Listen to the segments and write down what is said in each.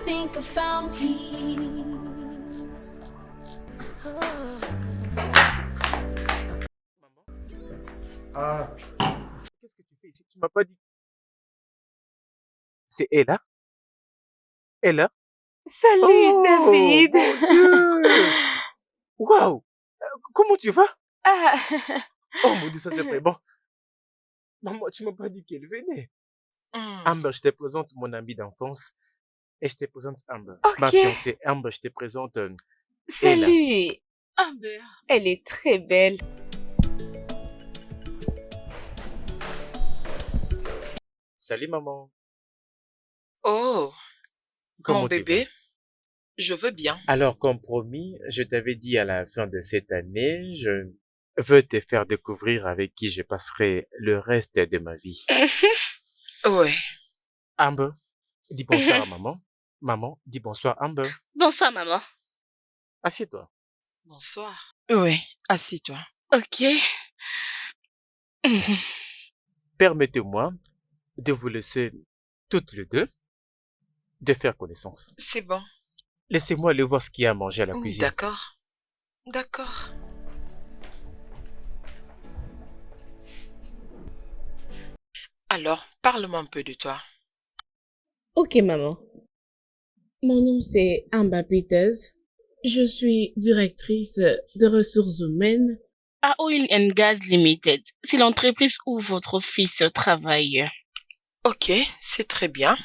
think I found peace. Maman? Ah, qu'est-ce que tu fais ici? Tu m'as pas dit. C'est Ella? Ella? Salut Oh, David. mon Dieu! Waouh! Comment tu vas? Ah, Oh mon Dieu, ça c'est vraiment. Maman, tu m'as pas dit qu'elle venait. Amber, je te présente mon ami d'enfance et je te présente Amber. Ma ok. fiancée Amber, je te présente Ella. Salut Amber. Elle est très belle. Salut maman. Oh, Comment mon tu vas? bébé, je veux bien. Alors, comme promis, je t'avais dit à la fin de cette année, je veux te faire découvrir avec qui je passerai le reste de ma vie. Ouais. Amber, dis bonsoir à maman. Maman, dis bonsoir Amber. Bonsoir, maman. Assieds-toi. Bonsoir. Oui, assis-toi. Ok. Permettez-moi de vous laisser toutes les deux de faire connaissance. C'est bon. Laissez-moi aller voir ce qu'il y a à manger à la cuisine. D'accord. D'accord. Alors, parle-moi un peu de toi. Ok, maman. Mon nom, c'est Amber Peters. Je suis directrice de ressources humaines À Oil and Gas Limited, c'est l'entreprise où votre fils travaille. Ok, c'est très bien.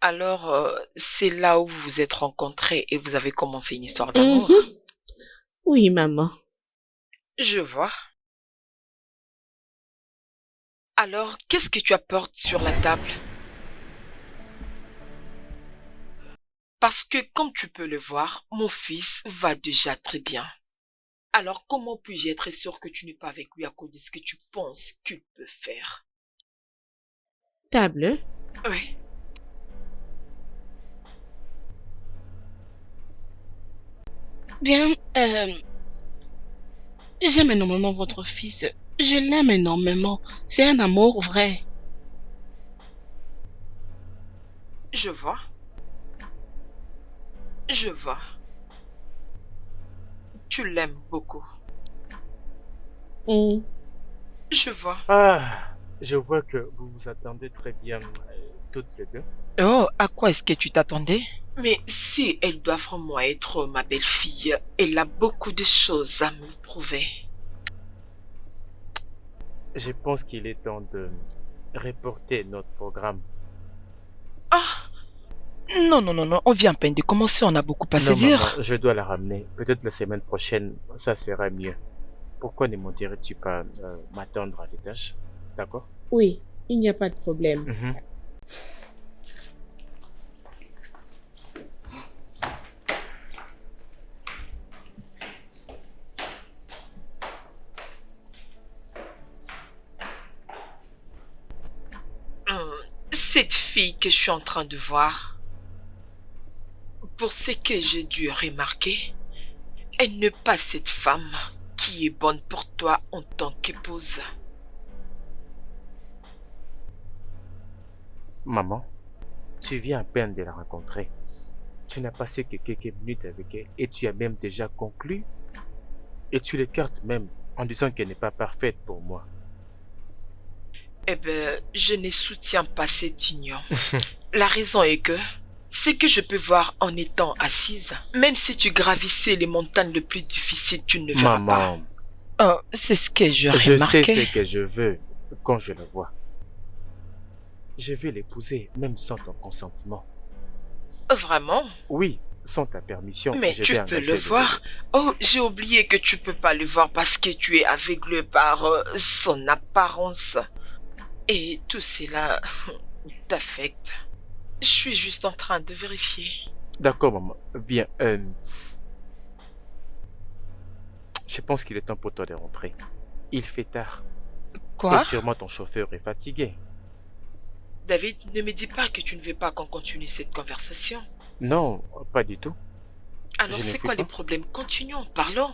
Alors, c'est là où vous vous êtes rencontrés et vous avez commencé une histoire d'amour. Oui, maman. Je vois. Alors, qu'est-ce que tu apportes sur la table? Parce que, comme tu peux le voir, mon fils va déjà très bien. Alors, comment puis-je être sûr que tu n'es pas avec lui à cause de ce que tu penses qu'il peut faire? Table. Oui. Bien, j'aime énormément votre fils. Je l'aime énormément. C'est un amour vrai. Je vois. Je vois. Tu l'aimes beaucoup. Je vois. Ah, je vois que vous vous attendez très bien toutes les deux. Oh, à quoi est-ce que tu t'attendais? Mais si elle doit vraiment être ma belle-fille, elle a beaucoup de choses à me prouver. Je pense qu'il est temps de reporter notre programme. Ah, Non, non, non, non, on vient à peine de commencer, on a beaucoup à se Non, dire. maman, je dois la ramener. Peut-être la semaine prochaine, ça sera mieux. Pourquoi ne monterais-tu pas m'attendre à l'étage? D'accord? Oui, il n'y a pas de problème. Mhm. cette fille que je suis en train de voir, pour ce que j'ai dû remarquer, elle n'est pas cette femme qui est bonne pour toi en tant qu'épouse. Maman, tu viens à peine de la rencontrer. Tu n'as passé que quelques minutes avec elle et tu as même déjà conclu. Et tu l'écartes même en disant qu'elle n'est pas parfaite pour moi. Eh ben, je ne soutiens pas cette union. La raison est que, ce que je peux voir en étant assise, même si tu gravissais les montagnes les plus difficiles, tu ne verras pas. Maman, Oh, c'est ce que je je sais remarquais. ce que je veux quand je le vois. Je vais l'épouser même sans ton consentement. Vraiment? Oui, sans ta permission. Mais je tu vais peux engager le voir. Oh, j'ai oublié que tu peux pas le voir parce que tu es aveuglé par son apparence. Et tout cela t'affecte. Je suis juste en train de vérifier. D'accord, maman. Bien. Je pense qu'il est temps pour toi de rentrer. Il fait tard. Quoi? Et sûrement ton chauffeur est fatigué. David, ne me dis pas que tu ne veux pas qu'on continue cette conversation. Non, pas du tout. Alors Je ne c'est fais quoi pas. les problèmes? Continuons, parlons.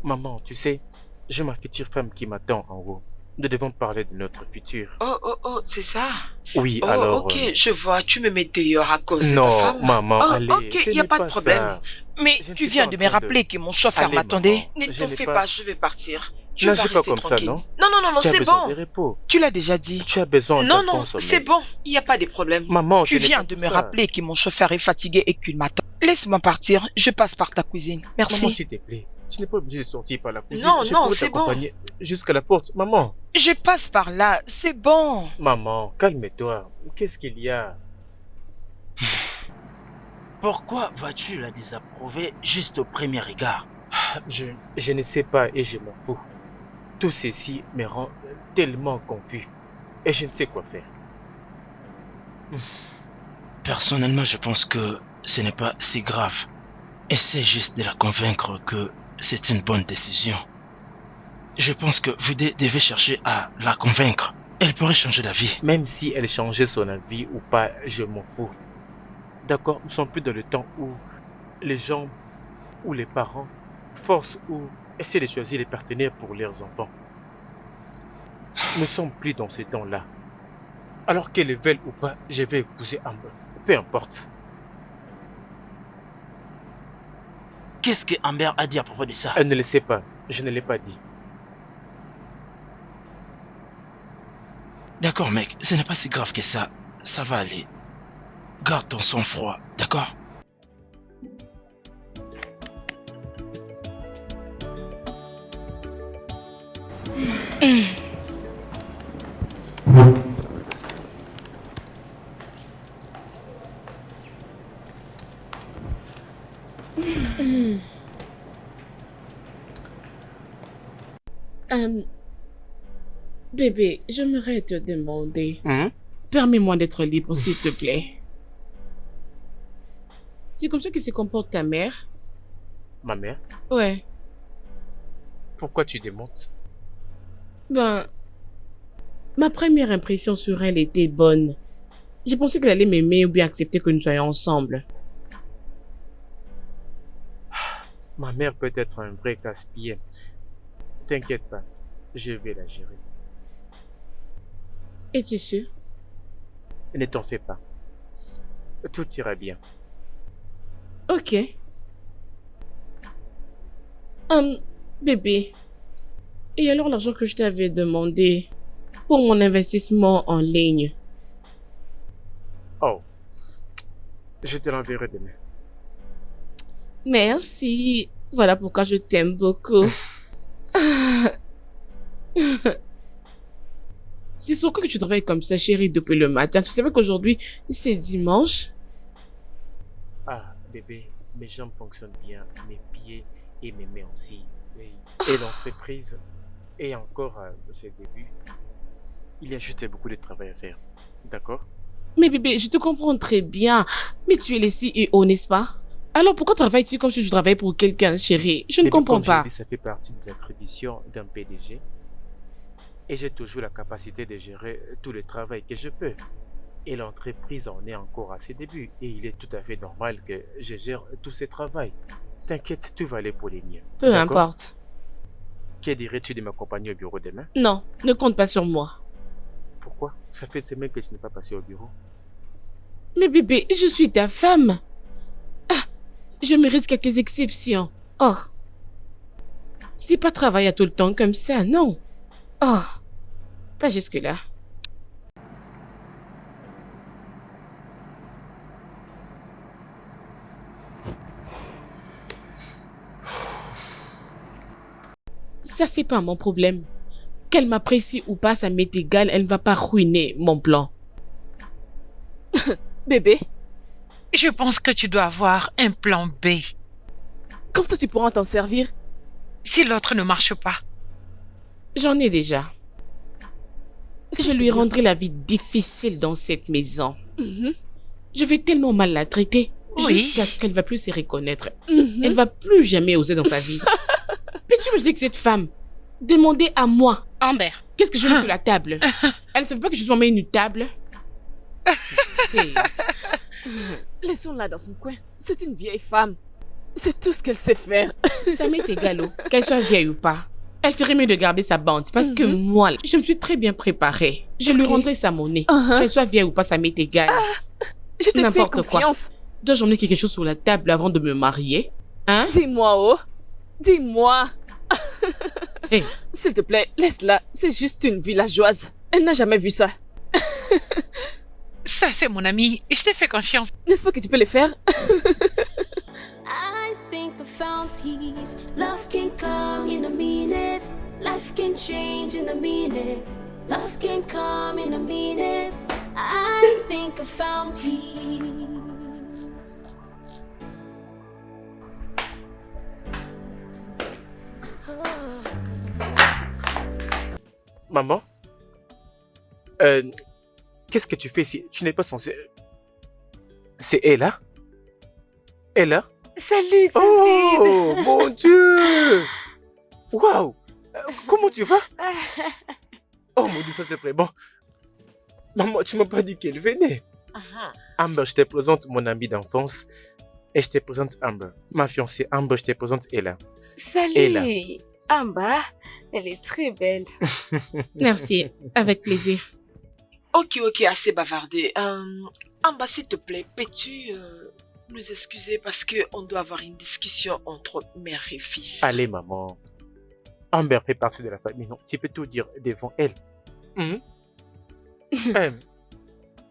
Maman, tu sais, j'ai ma future femme qui m'attend en haut. Nous devons parler de notre futur. Oh, c'est ça. Oui, Oh, alors... ok, je vois, tu me mets dehors à cause de ta Non, femme. maman, Oh, allez, ok, ce il n'y a n'est pas de ça. problème. Mais Je ne tu suis viens pas de en me train rappeler que mon chauffeur Allez, m'attendait. maman, Ne je t'en n'ai fais pas- pas, je vais partir. Tu N'agis vas pas rester comme ça, tranquille. non? Non, Tu as c'est besoin de bon. repos. Tu l'as déjà dit. Tu as besoin Non, d'un bon non, sommeil. c'est bon. Il n'y a pas de problème. Maman, Tu ce n'est viens pas de tout me ça. rappeler que mon chauffeur est fatigué et qu'il m'attend. Laisse-moi partir, je passe par ta cuisine. Maman, Merci. s'il te plaît, tu n'es pas obligé de sortir par la cuisine. Non, Je non, pourrais c'est bon. t'accompagner jusqu'à la porte. Maman, Je passe par là, c'est bon. maman, calme-toi. Qu'est-ce qu'il y a? Pourquoi vas-tu la désapprouver juste au premier regard? Je ne sais pas et je m'en fous. Tout ceci me rend tellement confus. Et je ne sais quoi faire. Personnellement, je pense que ce n'est pas si grave. Essaie juste de la convaincre que c'est une bonne décision. Je pense que vous devez chercher à la convaincre. Elle pourrait changer d'avis. Même si elle changeait son avis ou pas, je m'en fous. D'accord, nous ne sommes plus dans le temps où les gens ou les parents forcent ou essaient de choisir les partenaires pour leurs enfants. Nous ne sommes plus dans ce temps-là. Alors qu'elle le veuille ou pas, je vais épouser Amber. Peu importe. Qu'est-ce que Amber a dit à propos de ça? Elle ne le sait pas. Je ne l'ai pas dit. D'accord, mec, ce n'est pas si grave que ça. Ça va aller. Garde ton sang-froid, d'accord? Bébé, j'aimerais te demander. Hum? Permets-moi d'être libre, s'il te plaît. C'est comme ça que se comporte ta mère? Ma mère, Ouais. pourquoi tu démontes? Ben, ma première impression sur elle était bonne. J'ai pensé qu'elle allait m'aimer ou bien accepter que nous soyons ensemble. Ma mère peut être un vrai casse-pied. T'inquiète pas, je vais la gérer. Es-tu sûr? Ne t'en fais pas. Tout ira bien. Ok. Bébé. Et alors l'argent que je t'avais demandé pour mon investissement en ligne? Oh, je te l'enverrai demain. Merci. Voilà pourquoi je t'aime beaucoup. C'est sur quoi que tu travailles comme ça, chérie, depuis le matin? Tu savais qu'aujourd'hui, c'est dimanche? Ah, bébé, mes jambes fonctionnent bien, mes pieds et mes mains aussi. Et l'entreprise est encore à ses débuts. Il y a juste beaucoup de travail à faire. D'accord? Mais bébé, je te comprends très bien. Mais tu es le CEO, n'est-ce pas? Alors pourquoi travailles-tu comme si je travaillais pour quelqu'un, chérie? Je ne Bébé, comprends comme je l'ai pas. dit, ça fait partie des attributions d'un PDG. Et j'ai toujours la capacité de gérer tout le travail que je peux. Et l'entreprise en est encore à ses débuts. Et il est tout à fait normal que je gère tout ce travail. T'inquiète, tout va aller pour les miens. Peu D'accord? importe. Que dirais-tu de m'accompagner au bureau demain? Non, ne compte pas sur moi. Pourquoi? Ça fait une semaine que tu n'es pas passé au bureau. Mais bébé, je suis ta femme. Ah, je mérite quelques exceptions. Oh. C'est pas travailler tout le temps comme ça, non. Oh. Pas jusque-là. Ça, c'est pas mon problème. Qu'elle m'apprécie ou pas, ça m'est égal, elle ne va pas ruiner mon plan. Bébé, Je pense que tu dois avoir un plan B. comme ça tu pourras t'en servir. Si l'autre ne marche pas. J'en ai déjà. Ça, Je c'est lui bien. rendrai la vie difficile dans cette maison. Mhm, Je vais tellement mal la traiter Oui. jusqu'à ce qu'elle ne va plus se reconnaître. mhm. Elle ne va plus jamais oser dans sa vie. Peux-tu imaginer que cette femme demandait à moi Amber, qu'est-ce que je mets sur la table? Elle ne savait pas que je suis une table. Hey. Laissons-la dans son coin. C'est une vieille femme. C'est tout ce qu'elle sait faire. Ça m'est égal, oh, qu'elle soit vieille ou pas. Elle ferait mieux de garder sa bande parce que moi, je me suis très bien préparée. Je lui rendrai sa monnaie. Qu'elle soit vieille ou pas, ça m'est égal. Je te fais N'importe quoi. confiance. Dois-je emmener quelque chose sur la table avant de me marier? Hein? Dis-moi, oh. Dis-moi. Hey. S'il te plaît, laisse-la. C'est juste une villageoise. Elle n'a jamais vu ça. Ça, c'est mon ami. Je t'ai fait confiance. N'est-ce pas que tu peux le faire? I think I found peace. Love can come in a minute. Life can change in a minute. Love can come in a minute. I think I found peace. Maman? Qu'est-ce que tu fais ici? Tu n'es pas censé... C'est Ella? Ella? Salut, David. Oh, mon Dieu! Waouh! Comment tu vas? Oh mon Dieu, ça c'est très bon. Maman, tu m'as pas dit qu'elle venait. Amber, je te présente mon amie d'enfance. Et je te présente Amber. Ma fiancée Amber, je te présente Ella. Salut. Ella. Amber, elle est très belle. Merci, avec plaisir. Ok, assez bavardé. Amba, s'il te plaît, peux-tu nous excuser parce qu'on doit avoir une discussion entre mère et fils. Allez, maman. Amber fait partie de la famille. Non, tu peux tout dire devant elle.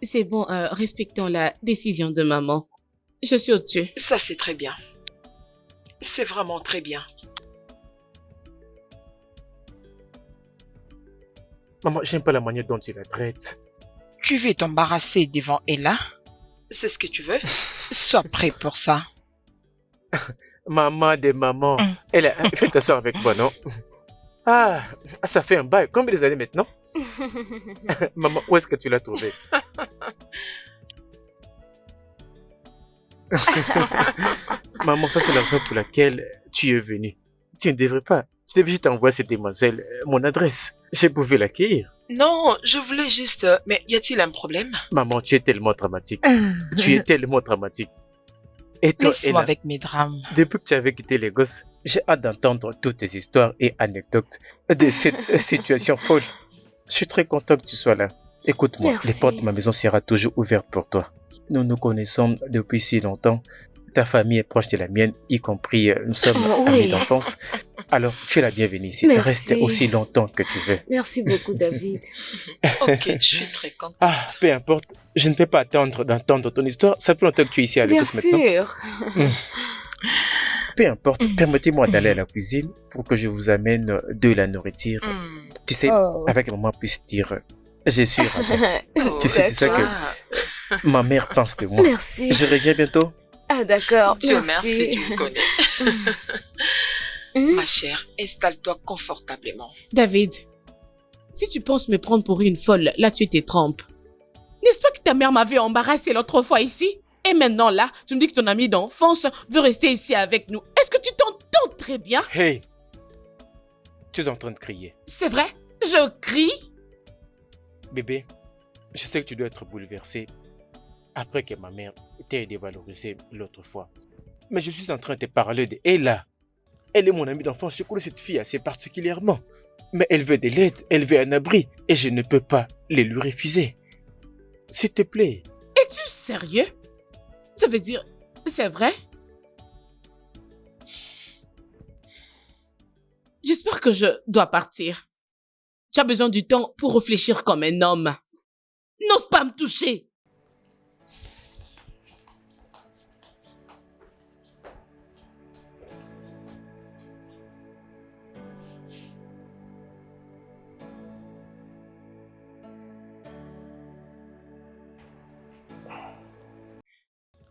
C'est bon, respectons la décision de maman. Je suis au-dessus. Ça, c'est très bien. C'est vraiment très bien. Maman, j'aime pas la manière dont tu la traites. Tu veux t'embarrasser devant Ella? C'est ce que tu veux? Sois prêt pour ça. Maman de maman. Elle fait t'asseoir avec moi, non? Ah, ça fait un bail. Combien d'années maintenant? Maman, où est-ce que tu l'as trouvé? Maman, ça c'est la raison pour laquelle tu es venue. Tu ne devrais pas. Je devais juste envoyer cette demoiselle mon adresse. J'ai pouvais l'accueillir. Non, je voulais juste... Mais y a-t-il un problème? Maman, tu es tellement dramatique. Tu es tellement dramatique. Et toi, Laisse-moi Ella, avec mes drames. depuis que tu avais quitté les gosses, j'ai hâte d'entendre toutes tes histoires et anecdotes de cette situation folle. Je suis très content que tu sois là. Écoute-moi, Merci. les portes de ma maison seront toujours ouvertes pour toi. Nous nous connaissons depuis si longtemps. Ta famille est proche de la mienne, y compris nous sommes Oui. amis d'enfance. Alors, tu es la bienvenue ici. Merci. Reste aussi longtemps que tu veux. Merci beaucoup, David. Ok, je suis très contente. Ah, peu importe. Je ne peux pas attendre d'entendre ton histoire. Ça fait longtemps que tu es ici avec Bien nous maintenant. sûr. Peu importe, permettez-moi d'aller à la cuisine pour que je vous amène de la nourriture. Tu sais, Oh. avec que maman puisse dire je suis ravi. Oh, Tu sais, c'est ça que ah, ma mère pense de moi. Merci. Je reviens bientôt. Ah, d'accord. Dieu Merci. merci, tu me connais. Ma chère, installe-toi confortablement. David, si tu penses me prendre pour une folle, là tu te trompes. N'est-ce pas que ta mère m'avait embarrassé l'autre fois ici? Et maintenant là, tu me dis que ton ami d'enfance veut rester ici avec nous. Est-ce que tu t'entends très bien? Hey! Tu es en train de crier. C'est vrai? Je crie? Bébé, je sais que tu dois être bouleversé après que ma mère t'ait dévalorisé l'autre fois. Mais je suis en train de te parler de Ella. Elle est mon amie d'enfance, je connais cette fille assez particulièrement. Mais elle veut de l'aide, elle veut un abri, et je ne peux pas les lui refuser. S'il te plaît. Es-tu sérieux? Ça veut dire, c'est vrai? J'espère que je dois partir. Tu as besoin du temps pour réfléchir comme un homme. N'ose pas me toucher.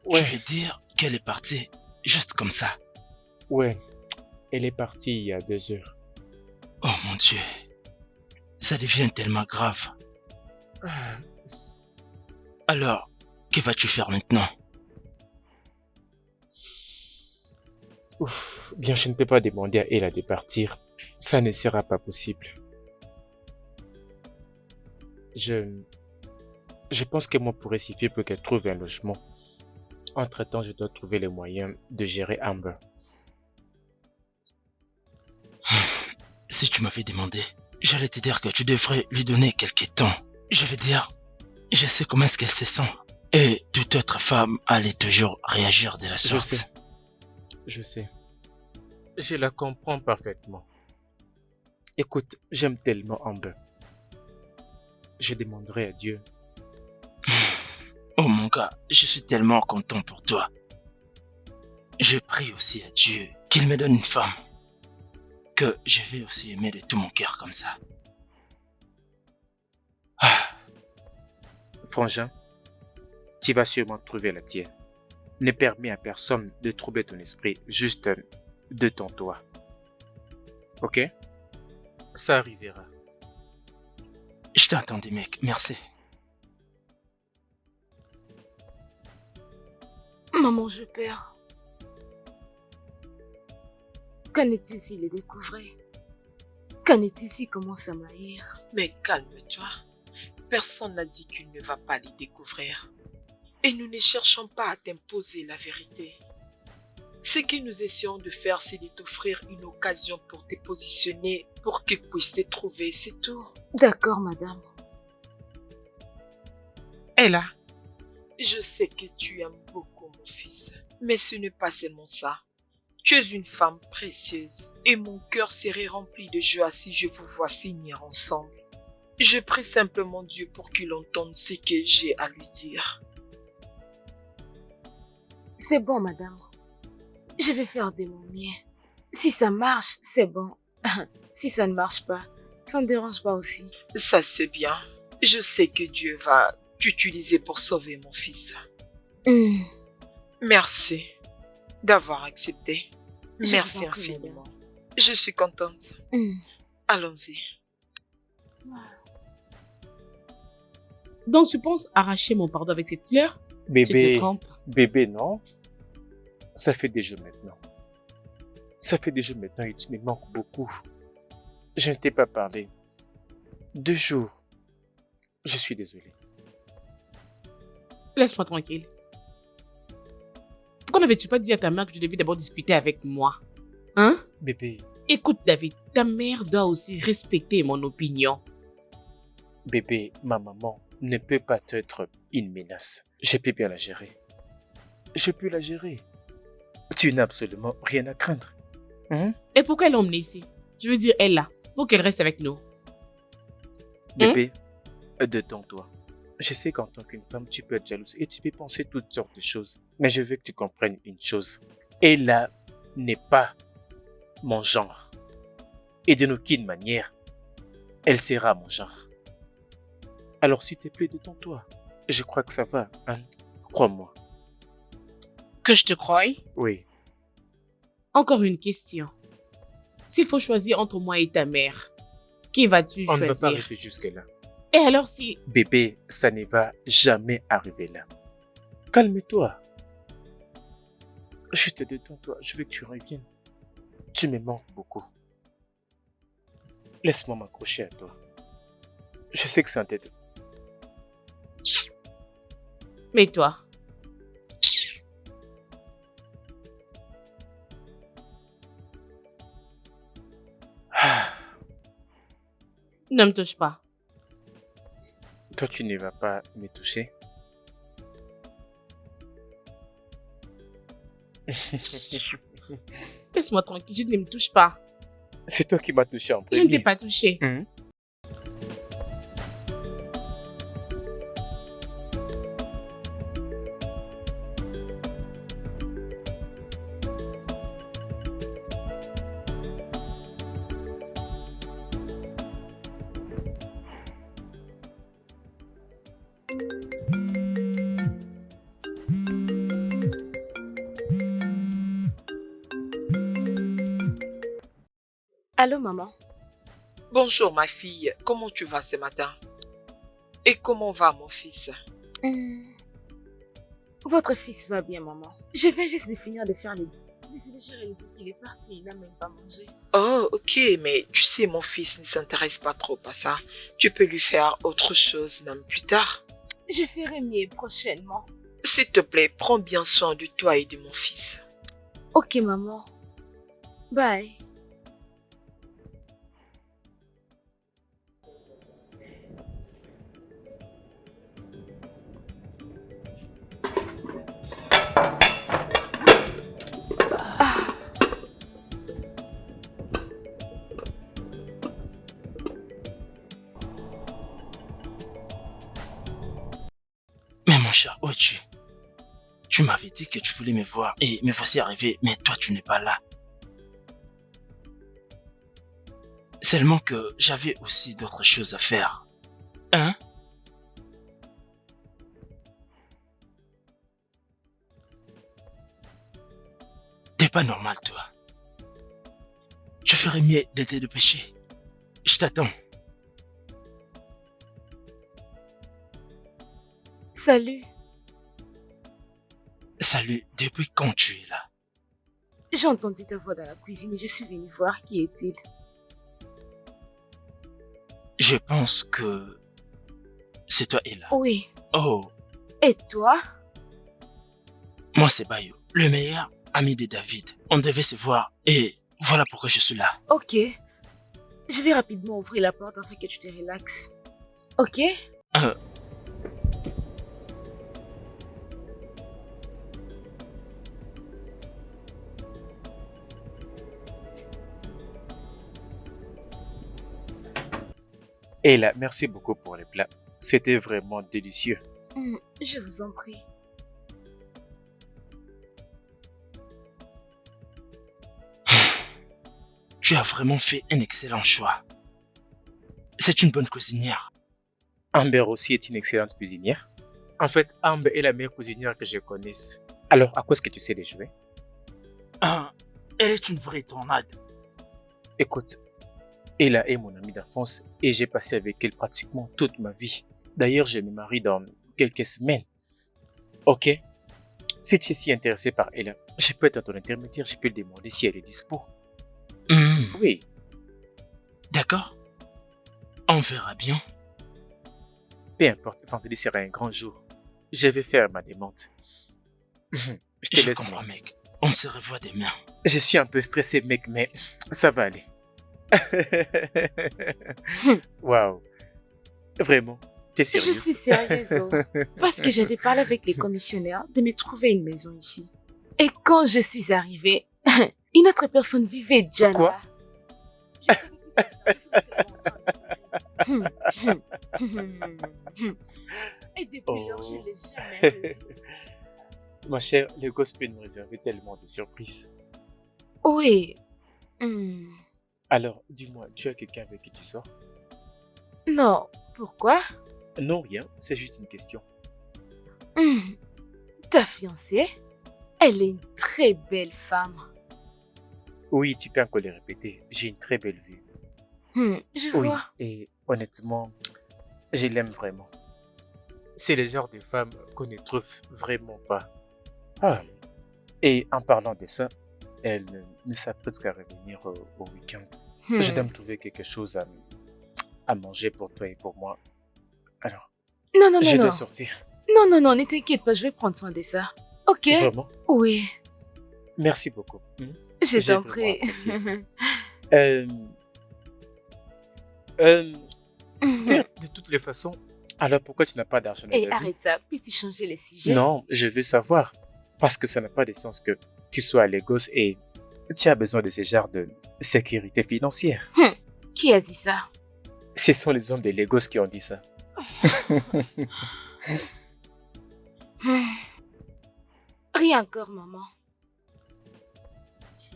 Ouais, Je veux dire qu'elle est partie juste comme ça. ouais. Elle est partie il y a 2 heures. Oh mon Dieu. Ça devient tellement grave. Alors, que vas-tu faire maintenant? Ouf, bien, je ne peux pas demander à Ella de partir. Ça ne sera pas possible. Je pense que moi pourrais suffire pour qu'elle trouve un logement. Entre-temps, je dois trouver les moyens de gérer Amber. si tu m'avais demandé, j'allais te dire que tu devrais lui donner quelques temps. Je veux dire, je sais comment est-ce qu'elle se sent. Et toute autre femme allait toujours réagir de la sorte. Je sais. Je la comprends parfaitement. Écoute, j'aime tellement Amber. Je demanderai à Dieu. Oh mon gars, je suis tellement content pour toi. Je prie aussi à Dieu qu'il me donne une femme que je vais aussi aimer de tout mon cœur comme ça. Frangin, tu vas sûrement trouver la tienne. Ne permets à personne de troubler ton esprit, juste détends-toi. Ok? Ça arrivera. Je t'ai entendu, mec. Merci. Maman, je perds. Qu'en est-il s'il les découvrait? Qu'en est-il s'il commence à m'haïr? Mais calme-toi. Personne n'a dit qu'il ne va pas les découvrir. Et nous ne cherchons pas à t'imposer la vérité. Ce que nous essayons de faire, c'est de t'offrir une occasion pour te positionner, pour qu'ils puissent te trouver, c'est tout. D'accord, madame. Ella, Je sais que tu aimes beaucoup mon fils, mais ce n'est pas seulement ça. Tu es une femme précieuse et mon cœur serait rempli de joie si je vous vois finir ensemble. Je prie simplement Dieu pour qu'il entende ce que j'ai à lui dire. C'est bon, madame. Je vais faire de mon mieux. Si ça marche, c'est bon. Si ça ne marche pas, ça ne dérange pas aussi. Ça c'est bien. Je sais que Dieu va t'utiliser pour sauver mon fils. Merci d'avoir accepté. Je Merci vous en prie, infiniment. Je suis contente. Allons-y. Donc tu penses arracher mon pardon avec cette fleur? Tu te trompes. Bébé, non. Ça fait des jours maintenant. Ça fait des jours maintenant et tu me manques beaucoup. Je ne t'ai pas parlé. 2 jours. Je suis désolé. Laisse-moi tranquille. Pourquoi n'avais-tu pas dit à ta mère que tu devais d'abord discuter avec moi? Hein? Bébé, Écoute, David, ta mère doit aussi respecter mon opinion. bébé, ma maman ne peut pas être une menace. Je peux bien la gérer. Je peux la gérer. Tu n'as absolument rien à craindre. Hein? Et pourquoi elle l'emmener ici? Je veux dire, elle là, pour qu'elle reste avec nous. Bébé, détends-toi. Je sais qu'en tant qu'une femme, tu peux être jalouse et tu peux penser toutes sortes de choses. Mais je veux que tu comprennes une chose. Ella n'est pas mon genre. Et de aucune manière, elle sera mon genre. Alors s'il te plaît, détends-toi. Je crois que ça va, hein? Crois-moi. Que je te croie? Oui. Encore une question. S'il faut choisir entre moi et ta mère, qui vas-tu On ne va pas choisir? arriver jusque-là. Et alors si... Bébé, ça ne va jamais arriver là. Calme-toi. Je te détends-toi. Je veux que tu reviennes. Tu me manques beaucoup. Laisse-moi m'accrocher à toi. Je sais que c'est un tête. Mais toi? Ne me touche pas. Toi, tu ne vas pas me toucher. Laisse-moi tranquille, je ne me touche pas. C'est toi qui m'as touché en Je premier. ne t'ai pas touché. Allô, maman? Bonjour ma fille, comment tu vas ce matin? Et comment va mon fils? Votre fils va bien, maman. Je viens juste de finir de faire les... Désolée, j'ai réalisé qu'il est parti, il n'a même pas mangé. Oh, ok, mais tu sais, mon fils ne s'intéresse pas trop à ça. Tu peux lui faire autre chose même plus tard. Je ferai mieux prochainement. S'il te plaît, prends bien soin de toi et de mon fils. Ok, maman. Bye. cher, où es-tu? Tu m'avais dit que tu voulais me voir et me voici arrivé, mais toi tu n'es pas là. Seulement que j'avais aussi d'autres choses à faire. Hein? T'es pas normal, toi. Je ferais mieux de te dépêcher. Je t'attends. Salut. Salut, depuis quand tu es là? J'ai entendu ta voix dans la cuisine et je suis venue voir qui est-il. Je pense que c'est toi, Ella. Oui. Oh, Et toi? moi c'est Bayo, le meilleur ami de David. On devait se voir et voilà pourquoi je suis là. Ok. Je vais rapidement ouvrir la porte afin que tu te relaxes. Ok? Ella, merci beaucoup pour les plats. C'était vraiment délicieux. Je vous en prie. Tu as vraiment fait un excellent choix. C'est une bonne cuisinière. Amber aussi est une excellente cuisinière. En fait, Amber est la meilleure cuisinière que je connaisse. Alors, à quoi est-ce que tu sais les jouer? Elle est une vraie tornade. Écoute, Ella est mon amie d'enfance et j'ai passé avec elle pratiquement toute ma vie. D'ailleurs, je me marie dans quelques semaines. Ok? Si tu es si intéressé par Ella, je peux être ton intermédiaire, je peux lui demander si elle est dispo. Oui. D'accord. On verra bien. Peu importe, vendredi sera un grand jour. Je vais faire ma demande. Je te laisse, comprends, mec. On se revoit demain. Je suis un peu stressé, mec, mais ça va aller. Waouh. Vraiment, t'es sérieuse? Je suis sérieuse, oh. Parce que j'avais parlé avec les commissionnaires de me trouver une maison ici. Et quand je suis arrivée, une autre personne vivait déjà Quoi? là. Je savais que et depuis lors, je ne l'ai jamais revue. Ma chère, le gosse peut nous réserver tellement de surprises. Oui. Alors, dis-moi, tu as quelqu'un avec qui tu sors? Non, pourquoi? Non, rien, c'est juste une question. Ta fiancée? Elle est une très belle femme. Oui, tu peux encore le répéter. J'ai une très belle vue. Je Oui, vois. et honnêtement, je l'aime vraiment. C'est le genre de femme qu'on ne trouve vraiment pas. Ah. Et en parlant de ça, elle ne s'apprête qu'à revenir au week-end. Je dois me trouver quelque chose à manger pour toi et pour moi. Alors, Non, non, je non, dois non. sortir. Non, non, non, ne t'inquiète pas, je vais prendre soin de ça. Ok? Vraiment? Oui, Merci beaucoup. je J'ai t'en vraiment prie. apprécié. De toutes les façons, alors pourquoi tu n'as pas d'argent dans Et ta vie? arrête ça, puis-tu changer les sujets? Non, je veux savoir. Parce que ça n'a pas de sens que tu sois à Lagos et tu as besoin de ce genre de sécurité financière. Qui a dit ça? Ce sont les hommes de Lagos qui ont dit ça. Rien encore, maman.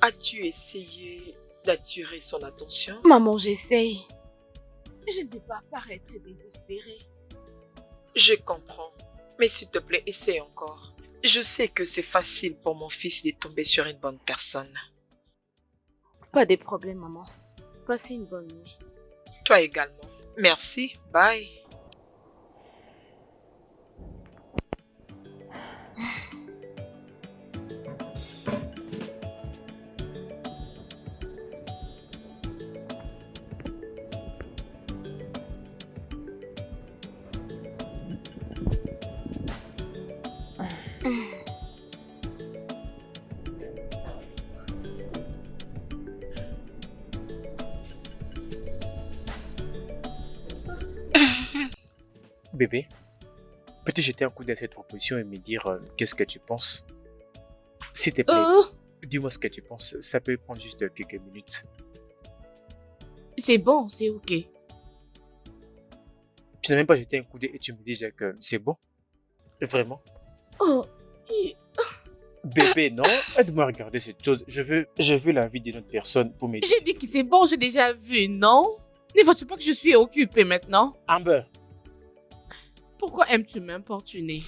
As-tu essayé d'attirer son attention? Maman, j'essaye. Je ne veux pas paraître désespérée. Je comprends. Mais s'il te plaît, essaie encore. Je sais que c'est facile pour mon fils de tomber sur une bonne personne. Pas de problème, maman. Passez une bonne nuit. Toi également. Merci. Bye. Bébé, peux-tu jeter un coup d'œil à cette proposition et me dire qu'est-ce que tu penses? S'il te plaît, dis-moi ce que tu penses. Ça peut prendre juste quelques minutes. C'est bon, c'est ok. Tu n'as même pas jeté un coup d'œil et tu me dis déjà que c'est bon? Vraiment? Oh, Bébé, non? Aide-moi à regarder cette chose. Je veux l'avis d'une autre personne pour m'aider. j'ai dit que c'est bon, j'ai déjà vu, non? Ne vois-tu pas que je suis occupée maintenant? Amber, Pourquoi aimes-tu m'importuner?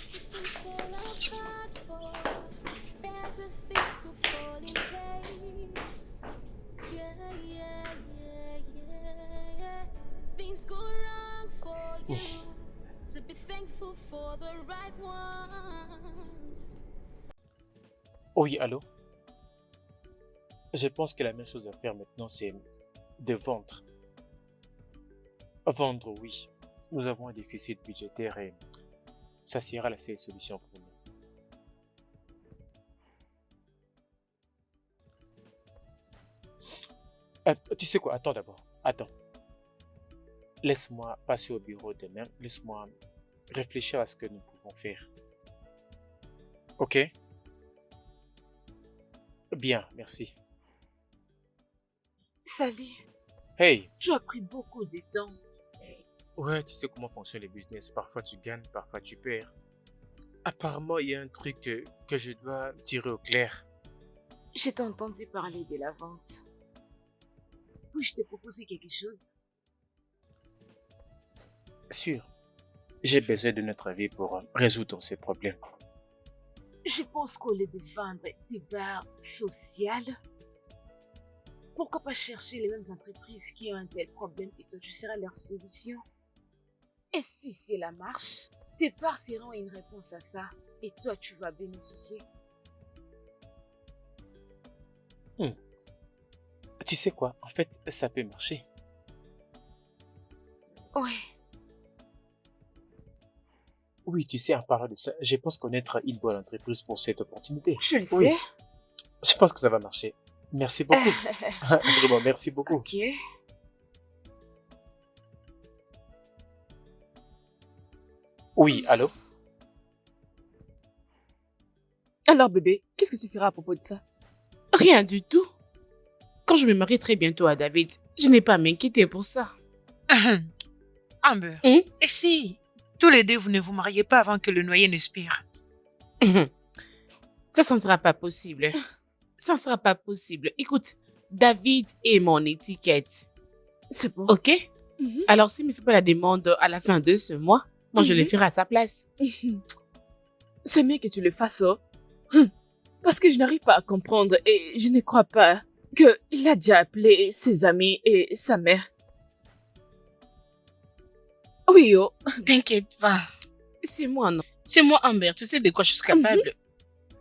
Things go wrong for you. ouf. So be thankful for the right ones. Oui, allô? Je pense que la meilleure chose à faire maintenant, c'est de vendre. Vendre, oui. Nous avons un déficit budgétaire et ça sera la seule solution pour nous. Tu sais quoi? Attends d'abord. Attends. Laisse-moi passer au bureau demain. Laisse-moi réfléchir à ce que nous pouvons faire. Ok? Bien, merci. Salut, Hey! tu as pris beaucoup de temps. Ouais, tu sais comment fonctionne les business. Parfois tu gagnes, parfois tu perds. Apparemment, il y a un truc que je dois tirer au clair. Je t'ai entendu parler de la vente. Puis-je te proposer quelque chose? Sûr, j'ai besoin de notre avis pour résoudre ces problèmes. Je pense qu'au lieu de vendre des barres sociales, pourquoi pas chercher les mêmes entreprises qui ont un tel problème et toi tu seras leur solution? Et si cela marche, tes parts seront une réponse à ça et toi tu vas bénéficier. Tu sais quoi? En fait, ça peut marcher. Ouais, Oui, tu sais, en parlant de ça, je pense connaître une bonne entreprise pour cette opportunité. je le Oui, sais. je pense que ça va marcher. Merci beaucoup. Vraiment, merci beaucoup. Ok. Oui, allô? Alors bébé, qu'est-ce que tu feras à propos de ça? Rien du tout. Quand je me marie très bientôt à David, je n'ai pas à m'inquiéter pour ça. Amber, Hein? et si tous les deux vous ne vous mariez pas avant que le noyer ne spire? Ça ne sera pas possible. Ça ne sera pas possible. Écoute, David est mon étiquette. C'est bon. Ok? Mhm. Alors, s'il ne me fait pas la demande à la fin de ce mois, moi, je le ferai à sa place. C'est mieux que tu le fasses, oh. Parce que je n'arrive pas à comprendre et je ne crois pas qu'il a déjà appelé ses amis et sa mère. Oui, oh. T'inquiète pas. C'est moi, non? C'est moi, Amber. Tu sais de quoi je suis capable.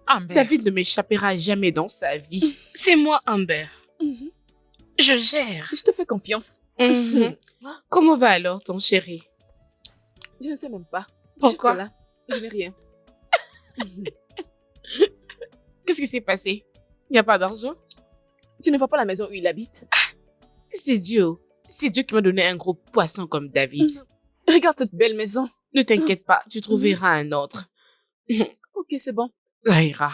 Amber, David ne m'échappera jamais dans sa vie. C'est moi, Amber. Mhm. Je gère. Je te fais confiance. Mhm. Comment va alors ton chéri? Je ne sais même pas. Pourquoi? Jusque-là, je n'ai rien. Qu'est-ce qui s'est passé? Il n'y a pas d'argent? Tu ne vois pas la maison où il habite? C'est Dieu. C'est Dieu qui m'a donné un gros poisson comme David. Regarde cette belle maison. Ne t'inquiète pas, tu trouveras un autre. Ok, c'est bon. Ça ira.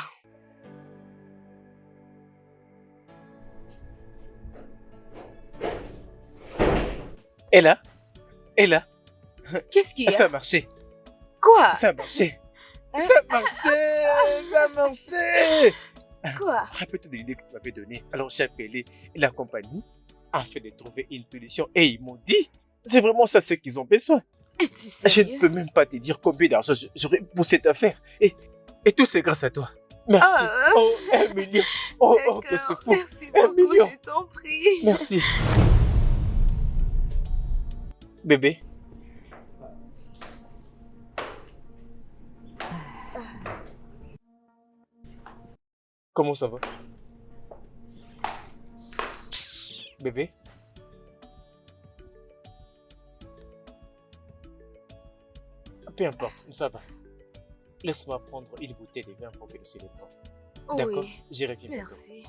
Et là? Qu'est-ce qu'il y a? Ça a marché. Quoi? Ça a marché. Ça a marché. Ça a marché. Quoi? Rappelle-toi de l'idée que tu m'avais donnée. Alors j'ai appelé la compagnie afin de trouver une solution et ils m'ont dit, c'est vraiment ça ce qu'ils ont besoin. Es-tu Je sérieux? ne peux même pas te dire combien d'argent j'aurais pour cette affaire. Et tout c'est grâce à toi. Merci. Ah. Oh, 1 million. Oh, que c'est fou. Merci 1 beaucoup, million. je t'en prie. Merci. Bébé. Comment ça va? Bébé? Peu importe, ça va. Laisse-moi prendre une bouteille de vin pour que nous célébrons. D'accord? Oui, J'y reviens bientôt. merci.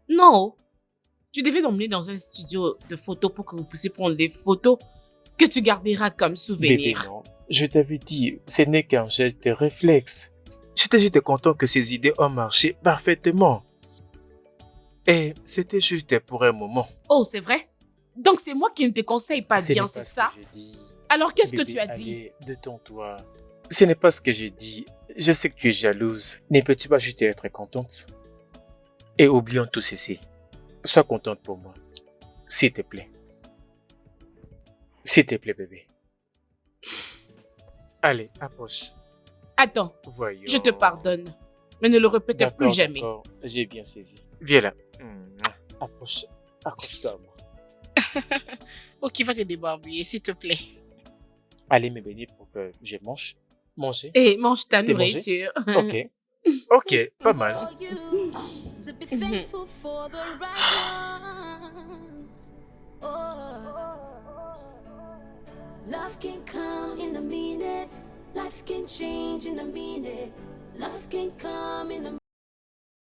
Non. Tu devais l'emmener dans un studio de photos pour que vous puissiez prendre des photos que tu garderas comme Bébé, souvenir. non. Je t'avais dit, ce n'est qu'un geste de réflexe. J'étais juste content que ces idées ont marché parfaitement. Et c'était juste pour un moment. Oh, c'est vrai? Donc c'est moi qui ne te conseille pas Ce bien, n'est c'est pas ce ça? que je dis. Alors qu'est-ce que Bébé, tu as dit? allez, détends-toi. Ce n'est pas ce que j'ai dit. Je sais que tu es jalouse. Ne peux-tu pas juste être contente? Et oublions tout ceci. Sois contente pour moi. S'il te plaît. S'il te plaît, bébé. Allez, approche. Attends, Voyons. je te pardonne. Mais ne le répète D'accord, plus jamais. d'accord. J'ai bien saisi. Viens là. Approche. Accroche-toi à moi. Ok, va te débarbouiller, s'il te plaît. Allez me bénir pour que je mange. Manger. Et mange ta T'es mangé? nourriture. Ok. Ok, pas mal. For you to be thankful for the right ones. Oh, love can come in a minute. Life can change in a minute. Love can come in a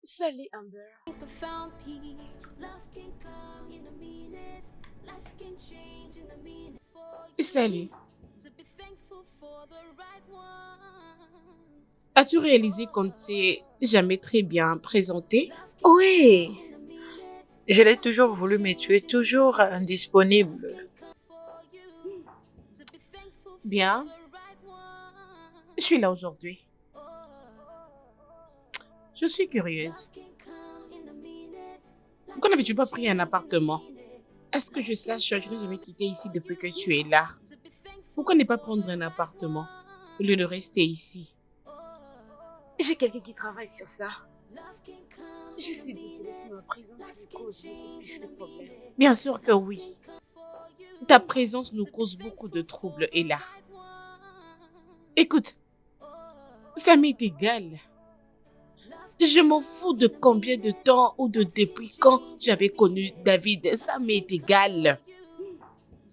Salut Amber. profound peace. Love can come in a minute. Life can change in a minute. For you Salut. to be thankful for the right ones. As-tu réalisé qu'on ne s'est jamais très bien présenté? Oui, je l'ai toujours voulu, mais tu es toujours indisponible. Bien. Je suis là aujourd'hui. Je suis curieuse. Pourquoi n'avais-tu pas pris un appartement? Est-ce que je sache, je n'ai jamais quitté ici depuis que tu es là. Pourquoi ne pas prendre un appartement au lieu de rester ici? J'ai quelqu'un qui travaille sur ça. Je suis désolée si ma présence vous cause beaucoup plus de problèmes. Bien sûr que oui. Ta présence nous cause beaucoup de troubles, Ella. Écoute, ça m'est égal. Je m'en fous de combien de temps ou de depuis quand tu avais connu David. Ça m'est égal.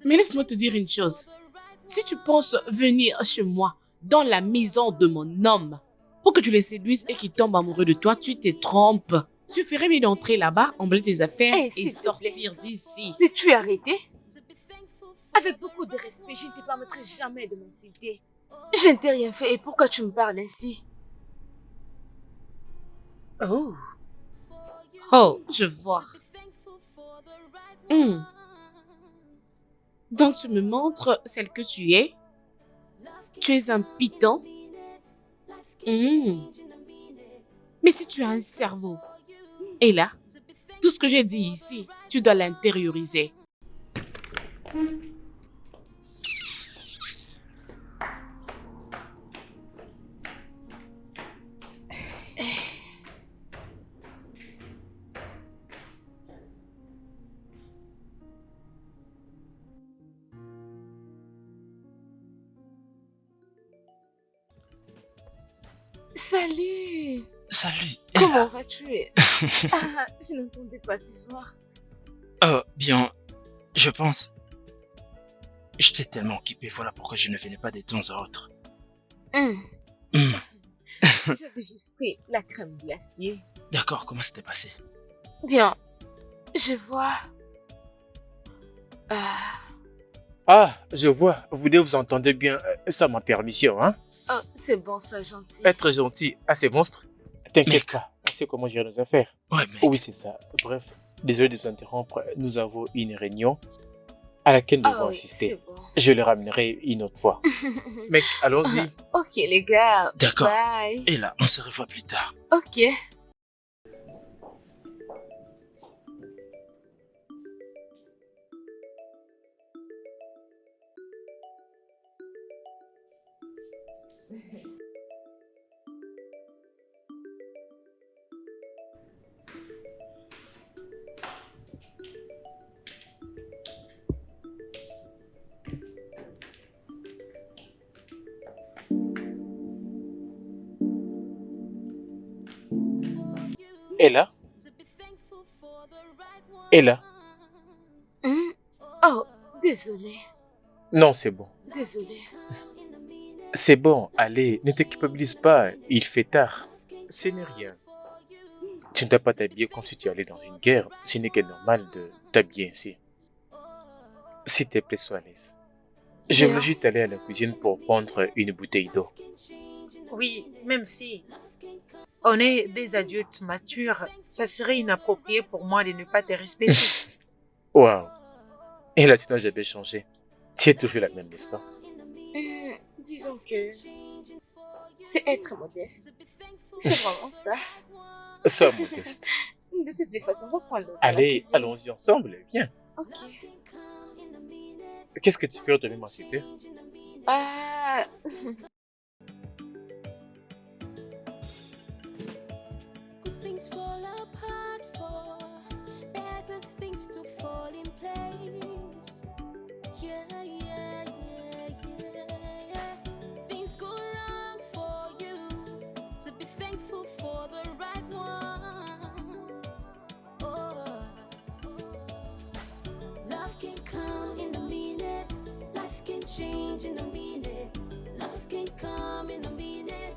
Mais laisse-moi te dire une chose. Si tu penses venir chez moi, dans la maison de mon homme, pour que tu le séduises et qu'il tombe amoureux de toi, tu te trompes. Tu ferais mieux d'entrer là-bas, emballer tes affaires Hey, et s'il te sortir d'ici. Peux-tu arrêter? Avec beaucoup de respect, je ne te permettrai jamais de m'insulter. Je ne t'ai rien fait et pourquoi tu me parles ainsi? Oh. Oh, je vois. Donc tu me montres celle que tu es? Tu es un python? Mais si tu as un cerveau, et là, tout ce que j'ai dit ici, tu dois l'intérioriser. Salut! Salut. Comment vas-tu? Ah, je n'entendais pas te voir. Bien, je pense... J'étais tellement occupé, voilà pourquoi je ne venais pas de temps à autre. J'avais juste pris la crème glacée. D'accord, comment c'était passé? Bien, je vois... Ah, je vois. Vous deux vous entendez bien sans ma permission, hein? Oh, c'est bon, sois gentil. Être gentil à ces monstres? T'inquiète Mec. pas, on sait comment gérer nos affaires. Ouais, mec. Oui, c'est ça. Bref, désolé de vous interrompre. Nous avons une réunion à laquelle nous devons Ah oui, assister. c'est bon. Je le ramènerai une autre fois. Mec, allons-y. Ok, les gars. D'accord. Bye. Et là, on se revoit plus tard. Ok. Ella? Ella? Oh, désolé. Non, c'est bon. Désolé. C'est bon, allez, ne te culpabilise pas. Il fait tard. Ce n'est rien. Tu ne dois pas t'habiller comme si tu allais dans une guerre. Ce n'est que normal de t'habiller ainsi. S'il te plaît, sois à l'aise. Je voulais juste aller à la cuisine pour prendre une bouteille d'eau. Oui, même si on est des adultes matures, ça serait inapproprié pour moi de ne pas te respecter. Waouh. Et là, tu n'as jamais changé. Tu es toujours la même, n'est-ce pas? Disons que c'est être modeste. C'est vraiment ça. Sois modeste. De toutes les façons, on va prendre le temps. Allez, allons-y ensemble, viens. Ok. Qu'est-ce que tu fais autrement, s'il te plaît? Ah, Things fall apart for better things to fall in place. Yeah, yeah, yeah, yeah. Things go wrong for you, to be thankful for the right ones. Oh, love can come in a minute, life can change in a minute. Love can come in a minute.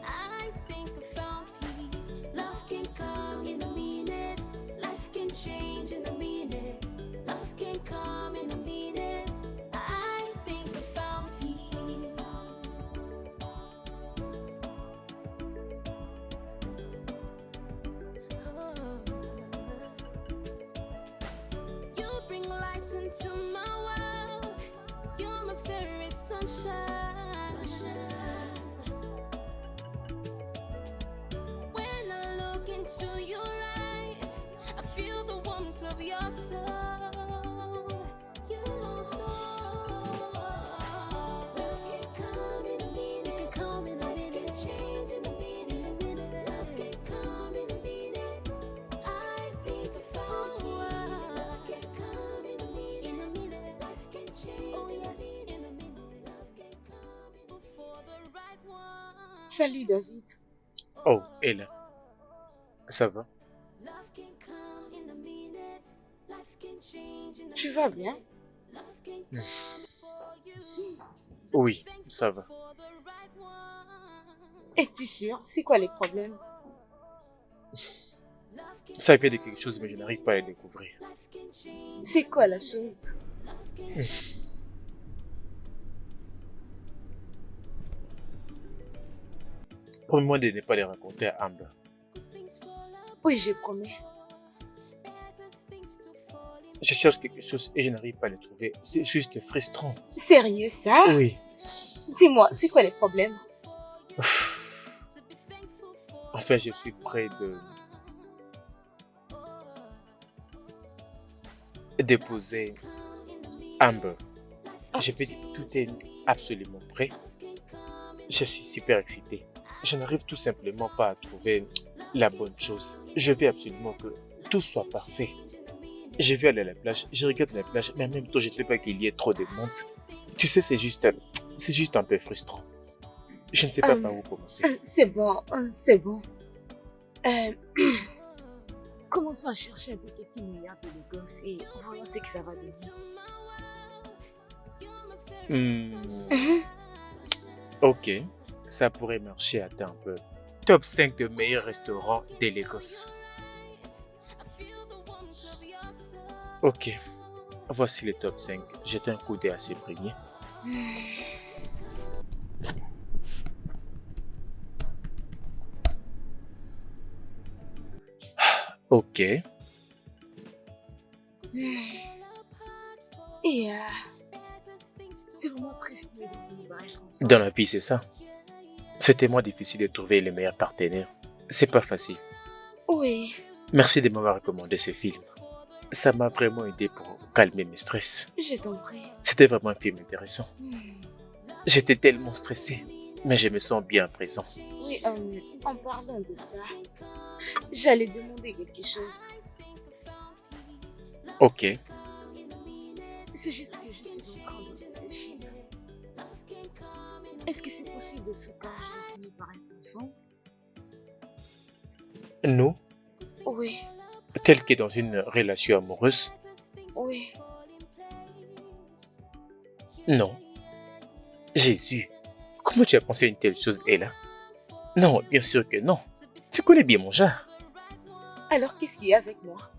I think I found peace. Love can come in a minute. Life can change in a minute. Love can come in a minute. I think I found peace. You bring light into my world. You're my favorite sunshine. When I look into your eyes, I feel the warmth of your soul. Your soul. Love can come in a minute. It can come in a minute. It can change in a minute. Love can come in a minute. I think I found you. Love can come in a minute. In a minute. Life can change. Oh yes, in a minute. Love can come for the right one. salut David. Oh, Ella. Ça va? Love can come in a minute. Life can change in a Tu vas bien? Love can come for you. Oui, ça va. For the right one. Es-tu sûr? C'est quoi les problèmes? Ça vient de quelque chose, mais je n'arrive pas à le découvrir. C'est quoi la chose? Promets-moi de ne pas les raconter à Amber. Oui, j'ai promis. Je cherche quelque chose et je n'arrive pas à le trouver. C'est juste frustrant. Sérieux, ça? Oui. Dis-moi, c'est quoi les problèmes? Enfin, je suis près de déposer Amber. Je peux dire que tout est absolument prêt. Je suis super excité. Je n'arrive tout simplement pas à trouver la bonne chose. Je veux absolument que tout soit parfait. Je vais aller à la plage, je regarde la plage, mais en même temps, je ne veux pas qu'il y ait trop de monde. Tu sais, c'est juste un peu frustrant. Je ne sais pas par où commencer. C'est bon, c'est bon. Commençons à chercher un peu quelques milliards de gosses et voyons ce que ça va donner. Ok, ça pourrait marcher. Attends un peu. Top 5 de meilleurs restaurants de Lagos. Ok, voici le top 5. Jette un coup d'œil à ces premiers. Ok. Et c'est vraiment triste, mais ils ont fini par être ensemble. Dans la vie, c'est ça. C'est tellement difficile de trouver le meilleur partenaire. C'est pas facile. Oui, Merci de m'avoir recommandé ce film. Ça m'a vraiment aidé pour calmer mes stress. je t'en prie. C'était vraiment un film intéressant. J'étais tellement stressé, mais je me sens bien à présent. Oui, en parlant de ça, j'allais demander quelque chose. Ok. C'est juste que je suis en train de réfléchir. Est-ce que c'est possible de faire quand je finis par être ensemble? Nous, Oui, tel que dans une relation amoureuse, oui. non. Jésus, comment tu as pensé à une telle chose, Ella? Non, bien sûr que non. Tu connais bien mon genre. Alors qu'est-ce qu'il y a avec moi?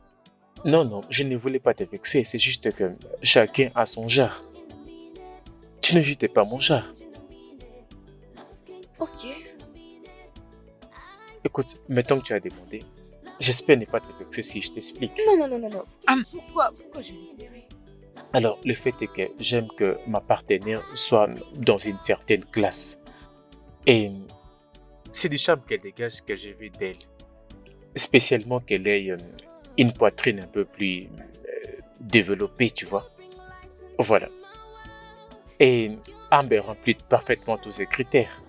Non, non, je ne voulais pas te vexer, c'est juste que chacun a son genre. Tu ne jetais pas mon genre. Ok. Écoute, mettons que tu as demandé. J'espère ne pas te vexer si je t'explique. Non. Pourquoi je le serais? Alors, le fait est que j'aime que ma partenaire soit dans une certaine classe. Et c'est du charme qu'elle dégage que j'ai vu d'elle. Spécialement qu'elle ait une poitrine un peu plus développée, tu vois. Voilà. Et Amber remplit parfaitement tous ces critères.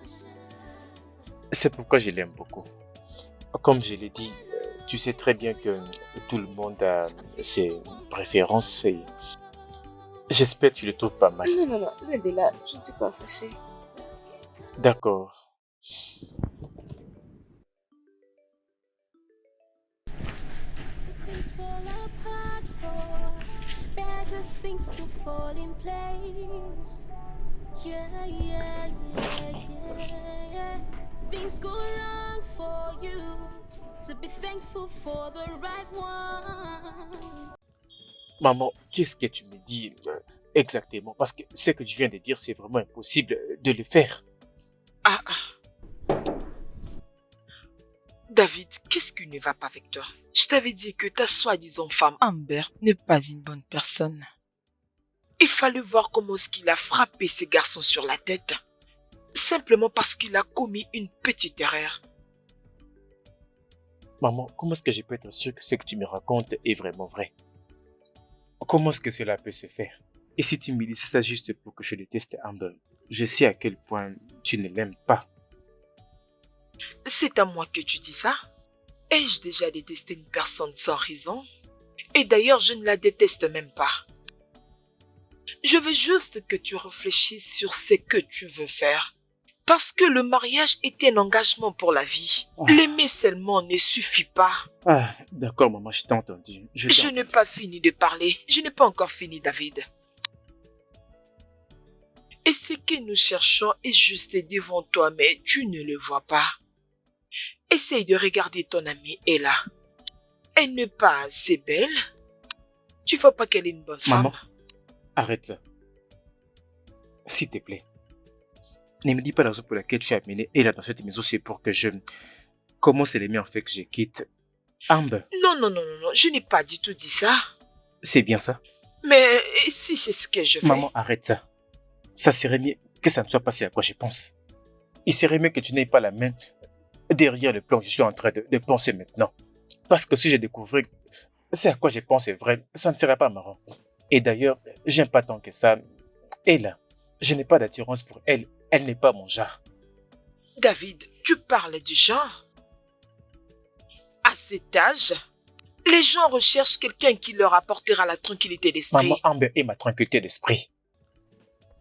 C'est pourquoi je l'aime beaucoup. Comme je l'ai dit, tu sais très bien que tout le monde a ses préférences et j'espère que tu le trouves pas mal. Non, loin de là, je ne suis pas fâchée. D'accord. Things fall apart for better things to fall in place. Yeah, yeah, yeah, yeah, yeah. Things go wrong for you, so be thankful for the right one. Maman, qu'est-ce que tu me dis exactement? Parce que ce que tu viens de dire, c'est vraiment impossible de le faire. Ah, David, qu'est-ce qui ne va pas avec toi? Je t'avais dit que ta soi-disant femme, Amber n'est pas une bonne personne. il fallait voir comment est-ce qu'il a frappé ces garçons sur la tête. Simplement parce qu'il a commis une petite erreur. Maman, comment est-ce que je peux être sûr que ce que tu me racontes est vraiment vrai? Comment est-ce que cela peut se faire? Et si tu me dis c'est ça juste pour que je déteste Amber, je sais à quel point tu ne l'aimes pas. C'est à moi que tu dis ça? Ai-je déjà détesté une personne sans raison? Et d'ailleurs, je ne la déteste même pas. Je veux juste que tu réfléchisses sur ce que tu veux faire. Parce que le mariage est un engagement pour la vie. L'aimer seulement ne suffit pas. Ah, d'accord maman, je t'ai entendu. Je n'ai pas fini de parler. Je n'ai pas encore fini, David. Et ce que nous cherchons est juste devant toi, mais tu ne le vois pas. Essaye de regarder ton amie Ella. Elle n'est pas assez belle. Tu vois pas qu'elle est une bonne femme? Maman, arrête ça. S'il te plaît. Ne me dis pas la raison pour laquelle tu as amené Ella dans cette maison, c'est pour que je commence à l'aimer en fait que je quitte Amber. Non, je n'ai pas du tout dit ça. C'est bien ça? Mais si c'est ce que je fais... Maman, arrête ça. Ça serait mieux que ça ne soit passé à quoi je pense. Il serait mieux que tu n'aies pas la main derrière le plan que je suis en train de penser maintenant. Parce que si je découvrais c'est à quoi je pense est vrai, ça ne serait pas marrant. Et d'ailleurs, j'aime pas tant que ça. Ella, je n'ai pas d'attirance pour elle. Elle n'est pas mon genre. David, tu parles du genre? À cet âge, les gens recherchent quelqu'un qui leur apportera la tranquillité d'esprit. Maman, Amber est ma tranquillité d'esprit.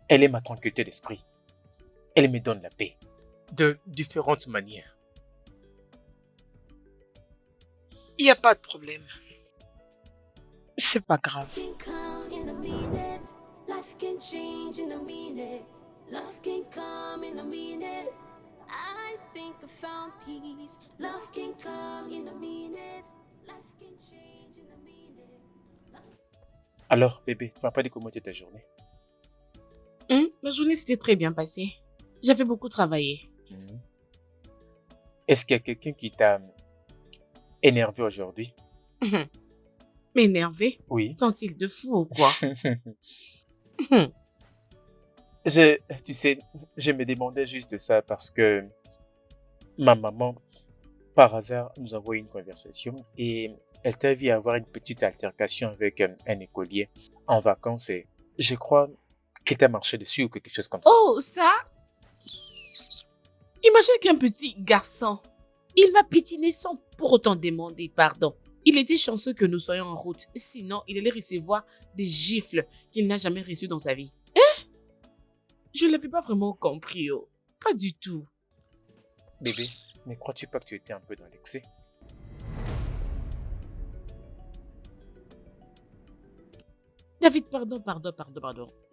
Elle est ma tranquillité d'esprit. Elle me donne la paix. De différentes manières. Il n'y a pas de problème. C'est pas grave. Can come in a minute. Life can change in a minute. Love can come in a minute. I think I found peace. Love can come in a minute. Life can change in a minute. Alors, bébé, tu m'as pas dit comment était ta journée? Ma journée s'était très bien passée. J'avais beaucoup travaillé. Est-ce qu'il y a quelqu'un qui t'a énervé aujourd'hui? M'énerver? Oui. Sont-ils de fou ou quoi? Tu sais, je me demandais juste ça parce que ma maman, par hasard, nous a envoyé une conversation et elle t'a vu avoir une petite altercation avec un écolier en vacances et je crois qu'il t'a marché dessus ou quelque chose comme ça. Oh, ça? Imagine qu'un petit garçon, il m'a piétiné sans pour autant demander pardon. Il était chanceux que nous soyons en route, sinon il allait recevoir des gifles qu'il n'a jamais reçues dans sa vie. Hein? Je ne l'avais pas vraiment compris, oh. Pas du tout. Bébé, ne crois-tu pas que tu étais un peu dans l'excès? David, pardon.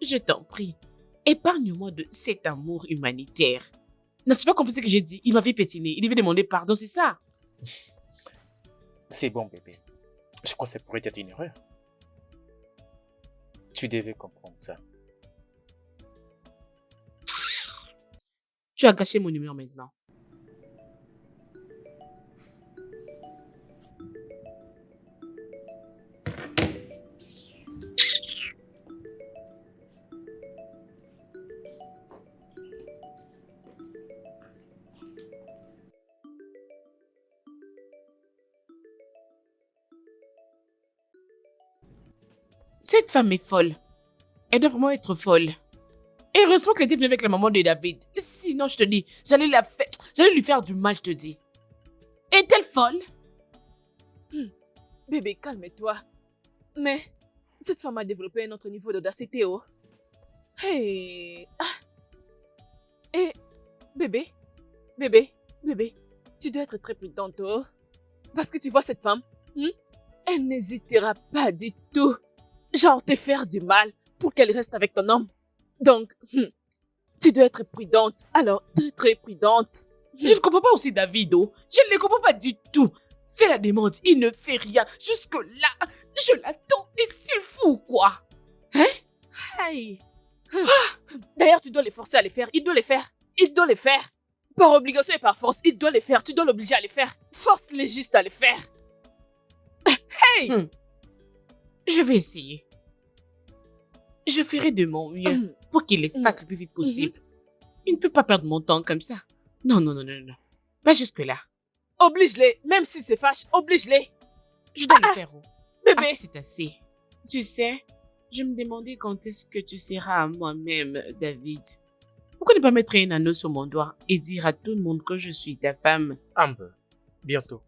Je t'en prie. Épargne-moi de cet amour humanitaire. N'as-tu pas compris ce que j'ai dit? Il m'avait pétiné. Il devait demander pardon, c'est ça? C'est bon, bébé. Je crois que ça pourrait être une erreur. Tu devais comprendre ça. Tu as gâché mon humeur maintenant. Cette femme est folle. Elle doit vraiment être folle. Et heureusement qu'elle était venue avec la maman de David. Sinon, je te dis, j'allais lui faire du mal, je te dis. Est-elle folle? Bébé, calme-toi. Mais cette femme a développé un autre niveau d'audacité, oh. Hey. Et bébé, tu dois être très prudente, oh. Parce que tu vois cette femme, elle n'hésitera pas du tout. Genre te faire du mal pour qu'elle reste avec ton homme. Donc, tu dois être prudente. Alors, très très prudente. Je ne comprends pas aussi David, oh. Je ne le comprends pas du tout. Fais la demande, il ne fait rien. Jusque-là, je l'attends. Est-il fou, quoi? Hein? Hey. D'ailleurs, tu dois les forcer à les faire. Il doit les faire. Il doit les faire. Par obligation et par force, il doit les faire. Tu dois l'obliger à les faire. Force-les juste à les faire. Hey! Je vais essayer. Je ferai de mon mieux pour qu'il les fasse le plus vite possible. Il ne peut pas perdre mon temps comme ça. Non. Pas jusque-là. Oblige-les. Même si c'est fâche, oblige-les. Je dois le faire. Oh. Bébé. Assez, c'est assez. Tu sais, je me demandais quand est-ce que tu seras à moi-même, David. Pourquoi ne pas mettre un anneau sur mon doigt et dire à tout le monde que je suis ta femme? Amber, bientôt.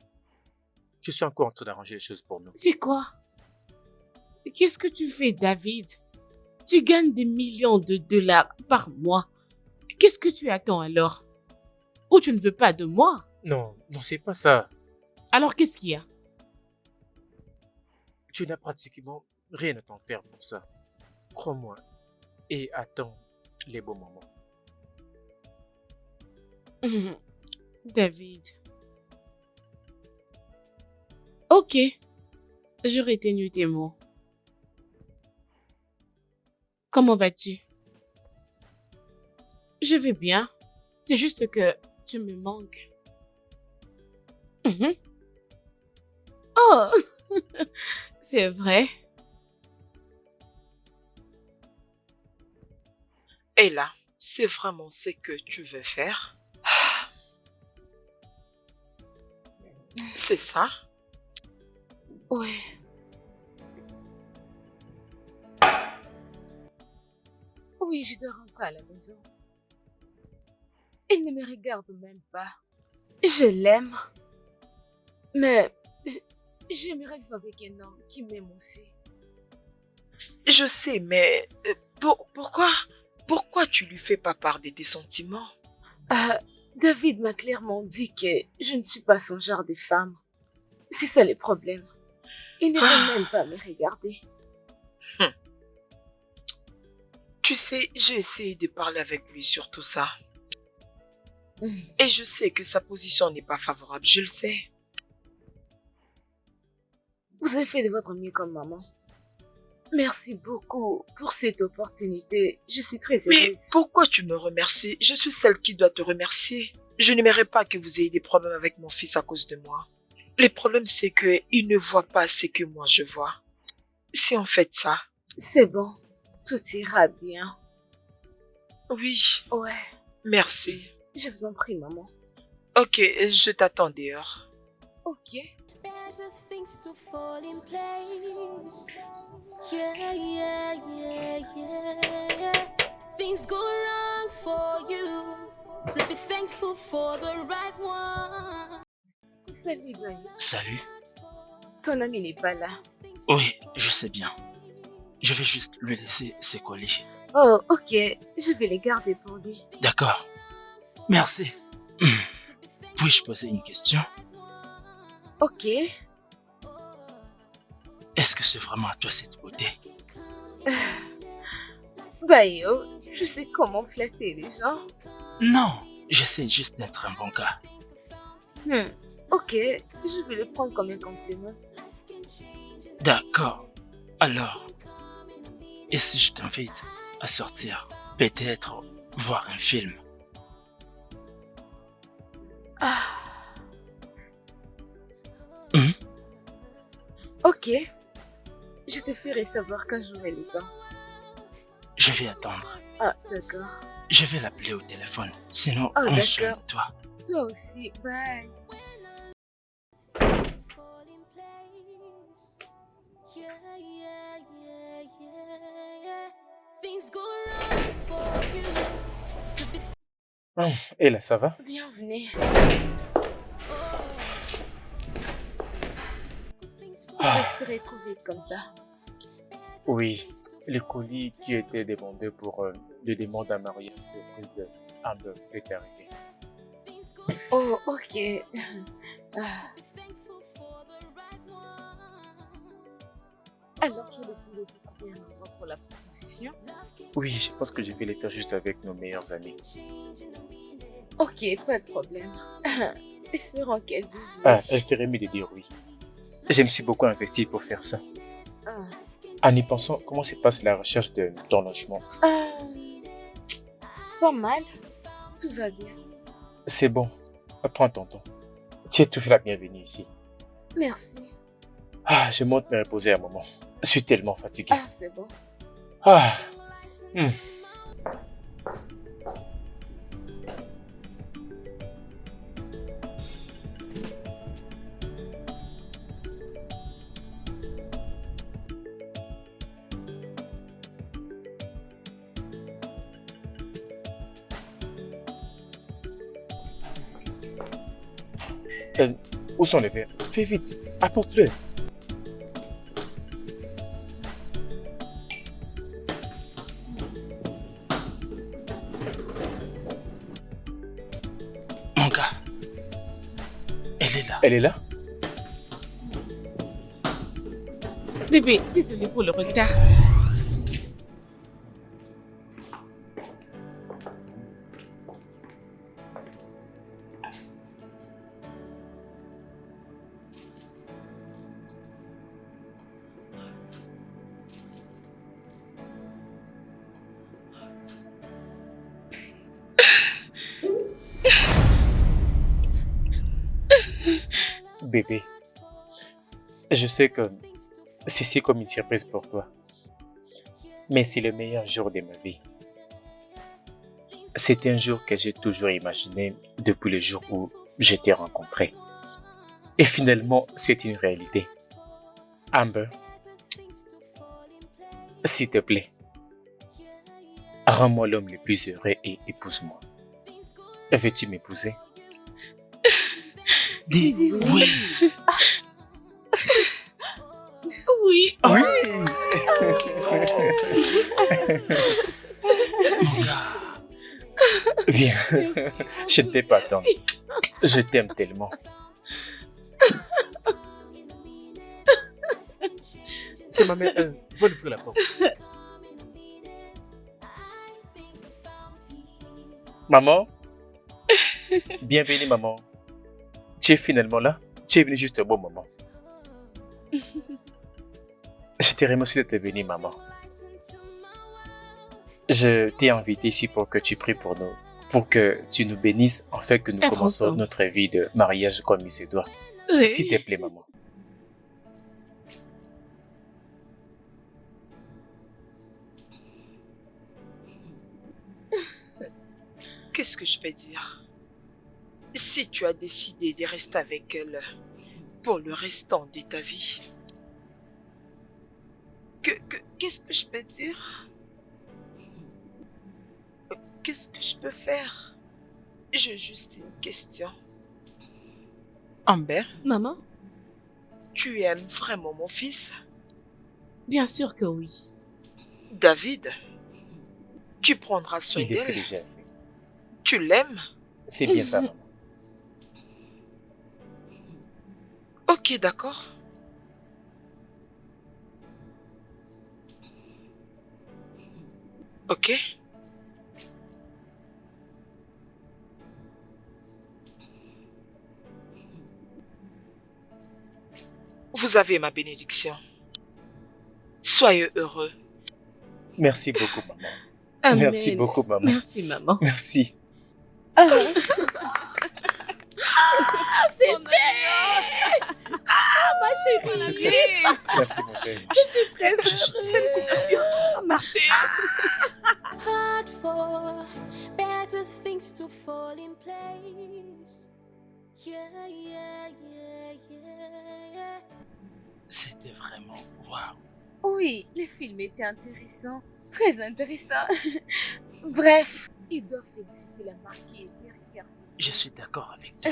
Je suis encore en train d'arranger les choses pour nous. C'est quoi? Qu'est-ce que tu fais, David? Tu gagnes des millions de dollars par mois. Qu'est-ce que tu attends alors? Ou tu ne veux pas de moi? Non, c'est pas ça. Alors qu'est-ce qu'il y a? Tu n'as pratiquement rien à t'en faire pour ça. Crois-moi. Et attends les bons moments. David. Ok. Je retenu tes mots. Comment vas-tu? Je vais bien. C'est juste que tu me manques. Oh, c'est vrai. Et là, c'est vraiment ce que tu veux faire? C'est ça? Ouais. Oui, je dois rentrer à la maison. Il ne me regarde même pas. Je l'aime. Mais j'aimerais vivre avec un homme qui m'aime aussi. Je sais, mais pourquoi tu lui fais pas part de tes sentiments? David m'a clairement dit que je ne suis pas son genre de femme. C'est ça le problème. Il ne veut même pas me regarder. Tu sais, j'ai essayé de parler avec lui sur tout ça. Et je sais que sa position n'est pas favorable, je le sais. Vous avez fait de votre mieux comme maman. Merci beaucoup pour cette opportunité. Je suis très heureuse. Mais pourquoi tu me remercies? Je suis celle qui doit te remercier. Je n'aimerais pas que vous ayez des problèmes avec mon fils à cause de moi. Le problème, c'est qu'il ne voit pas ce que moi je vois. Si on fait ça... C'est bon. Tout ira bien. Oui. Ouais. Merci. Je vous en prie, maman. Ok, je t'attends dehors. Ok. Better things to fall in place. Yeah. Things go wrong for you. So be thankful for the right one. Salut, Bayo. Salut. Ton ami n'est pas là. Oui, je sais bien. Je vais juste lui laisser ses colis. Oh, ok. Je vais les garder pour lui. D'accord. Merci. Puis-je poser une question? Ok. Est-ce que c'est vraiment à toi cette beauté? Bayo, je sais comment flatter les gens. Non, j'essaie juste d'être un bon gars. Ok, je vais le prendre comme un compliment. D'accord. Alors, et si je t'invite à sortir, peut-être voir un film? Ok, je te ferai savoir quand j'aurai le temps. Je vais attendre. Ah, d'accord. Je vais l'appeler au téléphone, sinon Oh, prends soin d'accord. de toi. Toi aussi, bye. Fall in place. Yeah. Et là, ça va? Bienvenue. Vous Ah, respirez trop vite comme ça. oui, le colis qui était demandé pour le demande en mariage auprès de Amber est arrivé. Oh, ok. Ah, alors, je laisse nous trouver un endroit pour la proposition. Oui, je pense que je vais les faire juste avec nos meilleurs amis. Ok, pas de problème. Espérons qu'elle dise oui. Ah, elle ferait mieux de dire oui. Je me suis beaucoup investi pour faire ça. Ah. En y pensant, comment se passe la recherche de ton logement? Pas mal. Tout va bien. C'est bon, prends ton temps. Tu es toujours la bienvenue ici. Merci. Ah, je monte me reposer un moment. Je suis tellement fatigué. Ah, c'est bon. Ah. hmm. Où sont les verres? Fais vite, apporte-le. Mon gars, elle est là. Elle est là? Bébé, désolé pour le retard. Bébé, je sais que c'est comme une surprise pour toi, mais c'est le meilleur jour de ma vie. C'est un jour que j'ai toujours imaginé depuis le jour où je t'ai rencontré. Et finalement, c'est une réalité. Amber, s'il te plaît, rends-moi l'homme le plus heureux et épouse-moi. Veux-tu m'épouser? Dis oui. Oui. Oui. Mon gars. Viens, je ne t'ai pas attendu. Je t'aime tellement. C'est ma mère. Va ouvrir la porte. Maman? Bienvenue, maman. Tu es finalement là? Tu es venue juste au bon moment. Je te remercie d'être venue, maman. Je t'ai invité ici pour que tu pries pour nous, pour que tu nous bénisses, afin que nous Être commençons ensemble. notre vie de mariage comme il se doit. Oui. S'il te plaît, maman. Qu'est-ce que je peux dire? Si tu as décidé de rester avec elle pour le restant de ta vie, qu'est-ce que je peux dire? Qu'est-ce que je peux faire? J'ai juste une question. Amber, Maman? Tu aimes vraiment mon fils? Bien sûr que oui. David? Tu prendras soin Il est fait d'elle? déjà assez. Tu l'aimes? C'est bien ça, maman. Ok, d'accord. Ok. Vous avez ma bénédiction. Soyez heureux. Merci beaucoup, maman. Amen. Merci beaucoup, maman. Merci, maman. Merci. Ah, c'est fait! Ah, ma chérie! Merci, mon chéri. Je suis très heureuse. Félicitations, ça a marché. Hard for better things to fall in place. Yeah, yeah, yeah, yeah, yeah. C'était vraiment waouh. Oui, le film était intéressant. Très intéressant. Bref, Il doit féliciter la marque qui est derrière ses Je suis d'accord avec toi.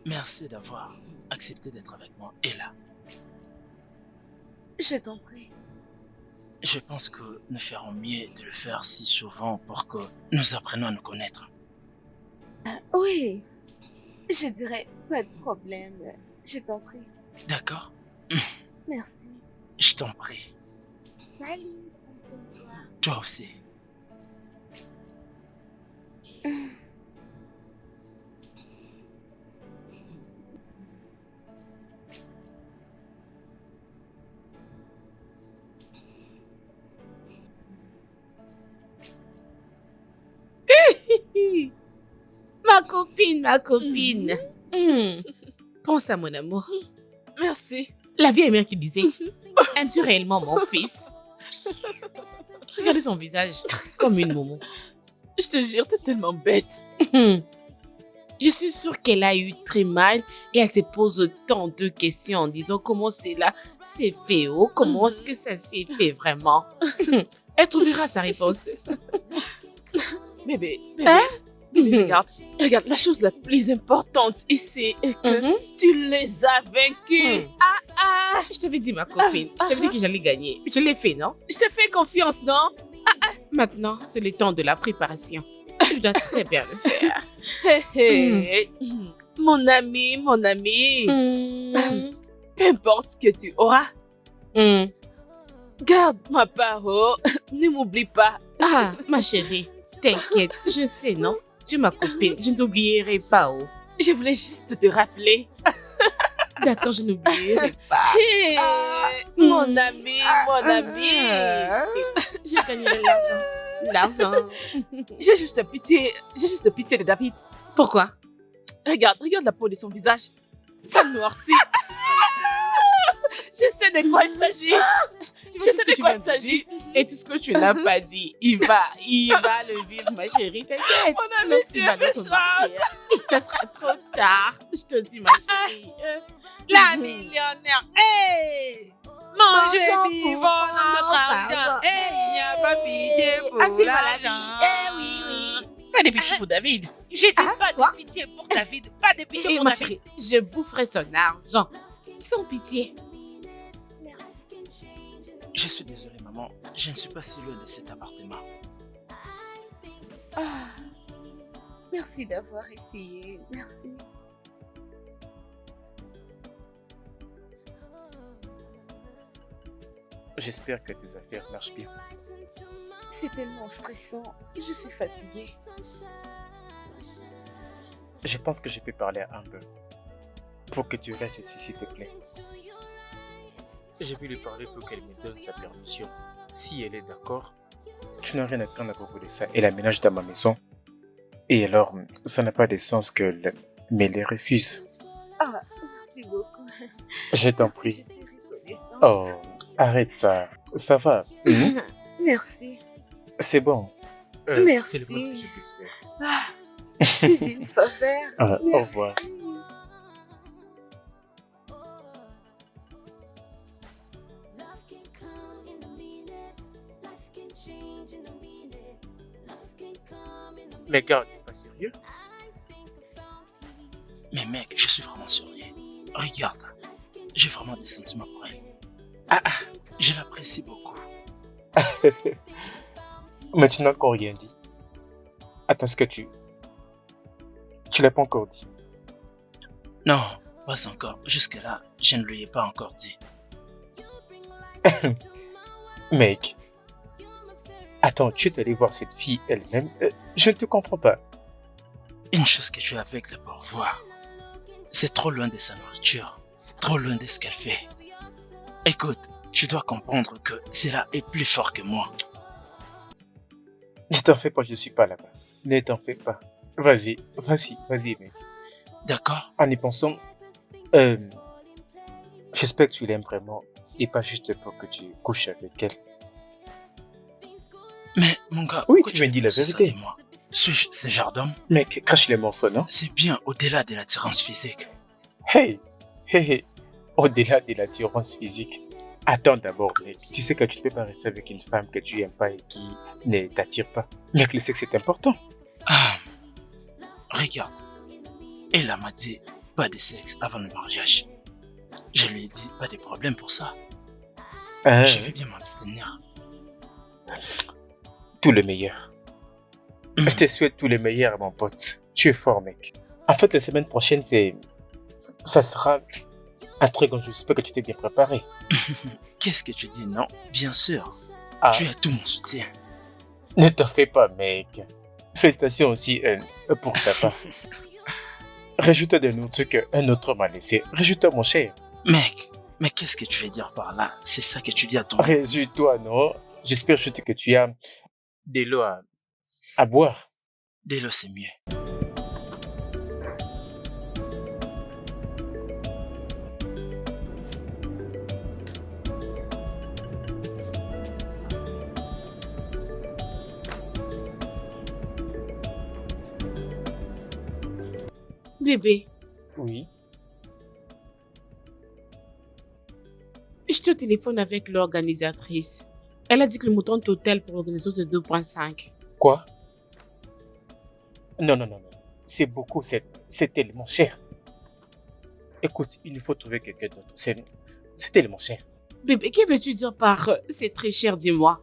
Merci d'avoir accepté d'être avec moi. Et là, Je t'en prie. je pense que nous ferons mieux de le faire si souvent pour que nous apprenions à nous connaître. Oui, je dirais pas de problème. Je t'en prie. D'accord? Merci. Je t'en prie. Salut, prends soin de toi. Toi aussi. Ma copine, ma copine. Prends ça, mon amour. Merci. La vieille mère qui disait, aimes-tu réellement mon fils? Regardez son visage, comme une momo. Je te jure, t'es tellement bête. Je suis sûre qu'elle a eu très mal et elle se pose tant de questions en disant comment cela s'est fait, oh, comment est-ce que ça s'est fait vraiment. Elle trouvera sa réponse. Bébé, Hein? bébé, regarde, la chose la plus importante ici est que tu les as vaincus. Je t'avais dit, ma copine, je t'avais dit que j'allais gagner. Je l'ai fait, non? Je te fais confiance, non? Maintenant, c'est le temps de la préparation. Je dois très bien le faire. Mon ami, peu importe ce que tu auras, garde ma parole, ne m'oublie pas. Ah, ma chérie, t'inquiète, je sais, non? Tu es ma copine, je ne t'oublierai pas, oh. Je voulais juste te rappeler. D'accord, je n'oublierai pas. Mon ami. Je gagnerai l'argent. J'ai juste pitié de David. Pourquoi? Regarde la peau de son visage. Ça noircit. Je sais de quoi il s'agit. Je sais de quoi il s'agit. Et tout ce que tu n'as pas dit, il va le vivre, ma chérie. T'inquiète. Mon ami, Lorsqu'il va le remarquer, ça sera trop tard. Je te dis, ma chérie. La millionnaire, hey! Mangez vivant notre argent, hey! Il n'y a pas pitié pour l'argent. Oui. Pas de pitié pour David. Je dis pas de pitié pour David. Pas de pitié Et pour ma David. chérie, je boufferai son argent. Sans pitié. Je suis désolé, maman. Je ne suis pas si loin de cet appartement. Merci d'avoir essayé. Merci. J'espère que tes affaires marchent bien. C'est tellement stressant. Je suis fatiguée. Je pense que je peux parler un peu. Pour que tu restes ici, s'il te plaît. Je vais lui parler pour qu'elle me donne sa permission. Si elle est d'accord, tu n'as rien à craindre à propos de ça. Elle aménage dans ma maison. Et alors, ça n'a pas de sens qu'elle me les refuse. Ah, merci beaucoup. Je t'en prie. Je suis reconnaissante. Oh, arrête ça. Ça va. Merci. C'est bon. Merci. C'est le moins que je puisse faire. Ah, c'est une faveur. Au revoir. Mais gars, t'es pas sérieux? Mais mec, je suis vraiment sérieux. Regarde, j'ai vraiment des sentiments pour elle. Je l'apprécie beaucoup. Mais tu n'as encore rien dit. Attends, ce que tu l'as pas encore dit. Non, pas encore. Jusque-là, je ne lui ai pas encore dit. Mec. Attends, tu es allé voir cette fille elle-même? Je ne te comprends pas. Une chose que tu es aveugle pour voir. C'est trop loin de sa nourriture. Trop loin de ce qu'elle fait. Écoute, tu dois comprendre que cela est plus fort que moi. Ne t'en fais pas, je ne suis pas là-bas. Ne t'en fais pas. Vas-y, mec. D'accord? En y pensant, j'espère que tu l'aimes vraiment et pas juste pour que tu couches avec elle. Mais mon gars, oui, tu m'as dit la vérité. Moi. Suis-je ce genre d'homme? Mec, crache les morceaux, non? C'est bien au-delà de l'attirance physique. Hey, au-delà de l'attirance physique. Attends d'abord, mec. Tu sais que tu ne peux pas rester avec une femme que tu n'aimes pas et qui ne t'attire pas. Mec, le sexe c'est important. Ah, regarde. Elle m'a dit pas de sexe avant le mariage. Je lui ai dit pas de problème pour ça. Je vais bien m'abstenir. Tout le meilleur. Je te souhaite tout le meilleur, mon pote. Tu es fort, mec. En fait, la semaine prochaine, ça sera un truc dont j'espère que tu t'es bien préparé. Qu'est-ce que tu dis, non? Bien sûr. Tu as tout mon soutien. Ne t'en fais pas, mec. Félicitations aussi pour ta part. Rajoute de nous ce qu'un autre m'a laissé. Rajoute-toi, mon cher. Mec, mais qu'est-ce que tu veux dire par là? C'est ça que tu dis à ton... Réjouis-toi, non? J'espère juste que tu as de l'eau à boire. De l'eau, c'est mieux. Bébé, Oui. je te téléphone avec l'organisatrice. Elle a dit que le montant total pour l'organisation c'est 2,5. Quoi? Non. C'est beaucoup, c'est tellement cher. Écoute, il nous faut trouver quelqu'un d'autre. C'est tellement cher. Bébé, que veux-tu dire par c'est très cher, dis-moi?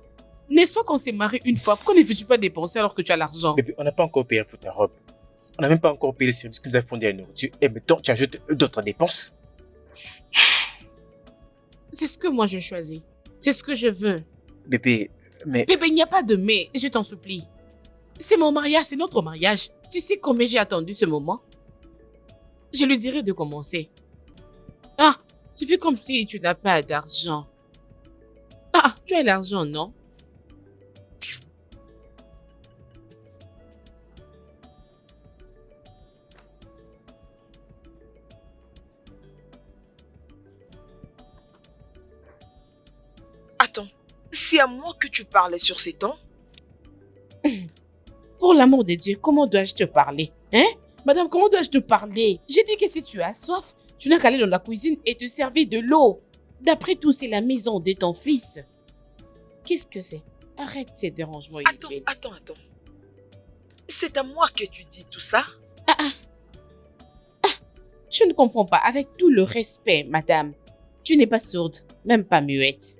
N'est-ce pas qu'on s'est marié une fois? Pourquoi ne veux-tu pas dépenser alors que tu as l'argent? Bébé, on n'a pas encore payé pour ta robe. On n'a même pas encore payé les services que nous avons fournis à la nourriture. Et maintenant, tu ajoutes d'autres dépenses. C'est ce que moi je choisis. C'est ce que je veux. Bébé, mais... Bébé, il n'y a pas de mais, je t'en supplie. C'est mon mariage, c'est notre mariage. Tu sais combien j'ai attendu ce moment? Je lui dirai de commencer. Ah, tu fais comme si tu n'as pas d'argent. Ah, tu as l'argent, non? Attends, c'est à moi que tu parlais sur ces tons? Pour l'amour de Dieu, comment dois-je te parler? Hein? Madame, comment dois-je te parler? J'ai dit que si tu as soif, tu n'as qu'à aller dans la cuisine et te servir de l'eau. D'après tout, c'est la maison de ton fils. Qu'est-ce que c'est? Arrête ces dérangements inutiles. Attends. C'est à moi que tu dis tout ça? Je ne comprends pas. Avec tout le respect, madame, tu n'es pas sourde, même pas muette.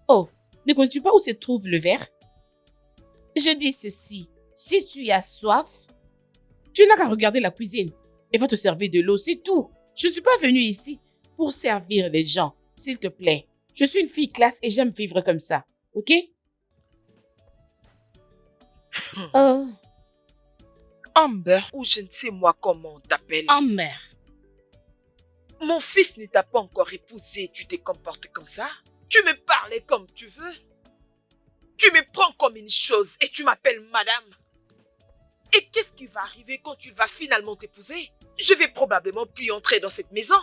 Oh, ne connais-tu pas où se trouve le verre? Je dis ceci, si tu as soif, tu n'as qu'à regarder la cuisine et va te servir de l'eau, c'est tout. Je ne suis pas venue ici pour servir les gens, s'il te plaît. Je suis une fille classe et j'aime vivre comme ça, ok? Amber, ou je ne sais moi comment on t'appelle. Amber. Mon fils ne t'a pas encore épousé, tu te comportes comme ça? Tu me parlais comme tu veux? Tu me prends comme une chose et tu m'appelles madame? Et qu'est-ce qui va arriver quand tu vas finalement t'épouser? Je vais probablement plus entrer dans cette maison.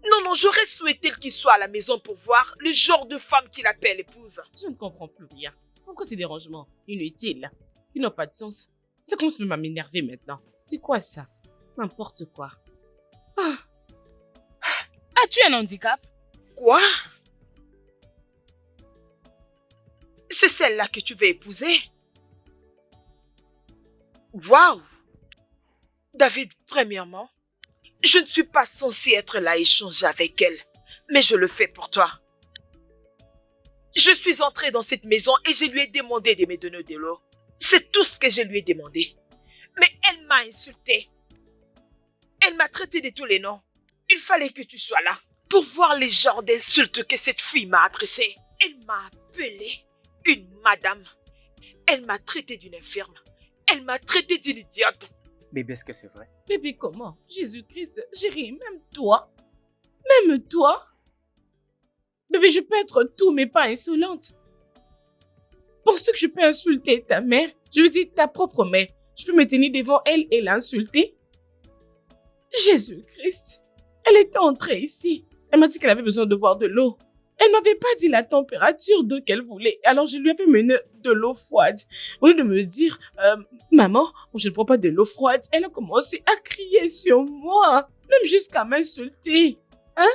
Non, j'aurais souhaité qu'il soit à la maison pour voir le genre de femme qu'il appelle épouse. Je ne comprends plus rien. Pourquoi ces dérangements inutiles? Ils n'ont pas de sens. Ça commence même à m'énerver maintenant. C'est quoi ça? N'importe quoi. As-tu un handicap? Quoi? C'est celle-là que tu veux épouser? Waouh! David, premièrement, je ne suis pas censée être là à échanger avec elle, mais je le fais pour toi. Je suis entrée dans cette maison et je lui ai demandé de me donner de l'eau. C'est tout ce que je lui ai demandé. Mais elle m'a insultée. Elle m'a traité de tous les noms. Il fallait que tu sois là pour voir les genres d'insultes que cette fille m'a adressées. Elle m'a appelée une madame. Elle m'a traité d'une infirme. Elle m'a traité d'une idiote. Bébé, est-ce que c'est vrai? Bébé, comment? Jésus-Christ, chérie, même toi? Même toi? Bébé, je peux être tout, mais pas insolente. Penses-tu que je peux insulter ta mère? Je veux dire ta propre mère. Je peux me tenir devant elle et l'insulter? Jésus-Christ. Elle était entrée ici. Elle m'a dit qu'elle avait besoin de boire de l'eau. Elle m'avait pas dit la température d'eau qu'elle voulait. Alors je lui avais mené de l'eau froide. Au lieu de me dire, maman, je ne prends pas de l'eau froide, elle a commencé à crier sur moi. Même jusqu'à m'insulter. Hein?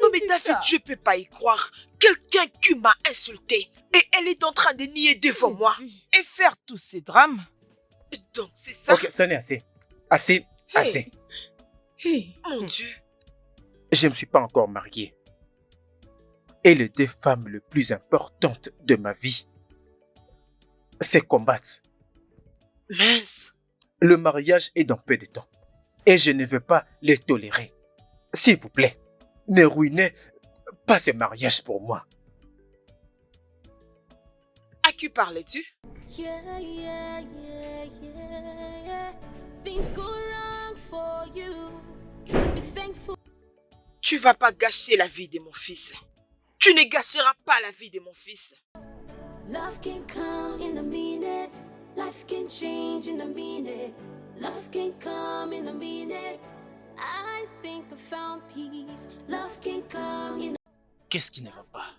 Non mais David, je peux pas y croire. Quelqu'un qui m'a insulté et elle est en train de nier devant moi. Et faire tous ces drames. Donc c'est ça. Ok, ça n'est assez. Assez, assez. Mon Dieu. Je ne me suis pas encore marié. Et les deux femmes les plus importantes de ma vie, c'est combattre. Mince. Le mariage est dans peu de temps. Et je ne veux pas les tolérer. S'il vous plaît, ne ruinez pas ce mariage pour moi. À qui parlais-tu? Yeah, yeah, yeah, yeah, yeah. Things go wrong for you. You should be thankful. Tu vas pas gâcher la vie de mon fils. Tu ne gâcheras pas la vie de mon fils. Love can come in a minute. Life can change in a minute. Love can come in a minute. I think I found peace. Love can come in Qu'est-ce qui ne va pas?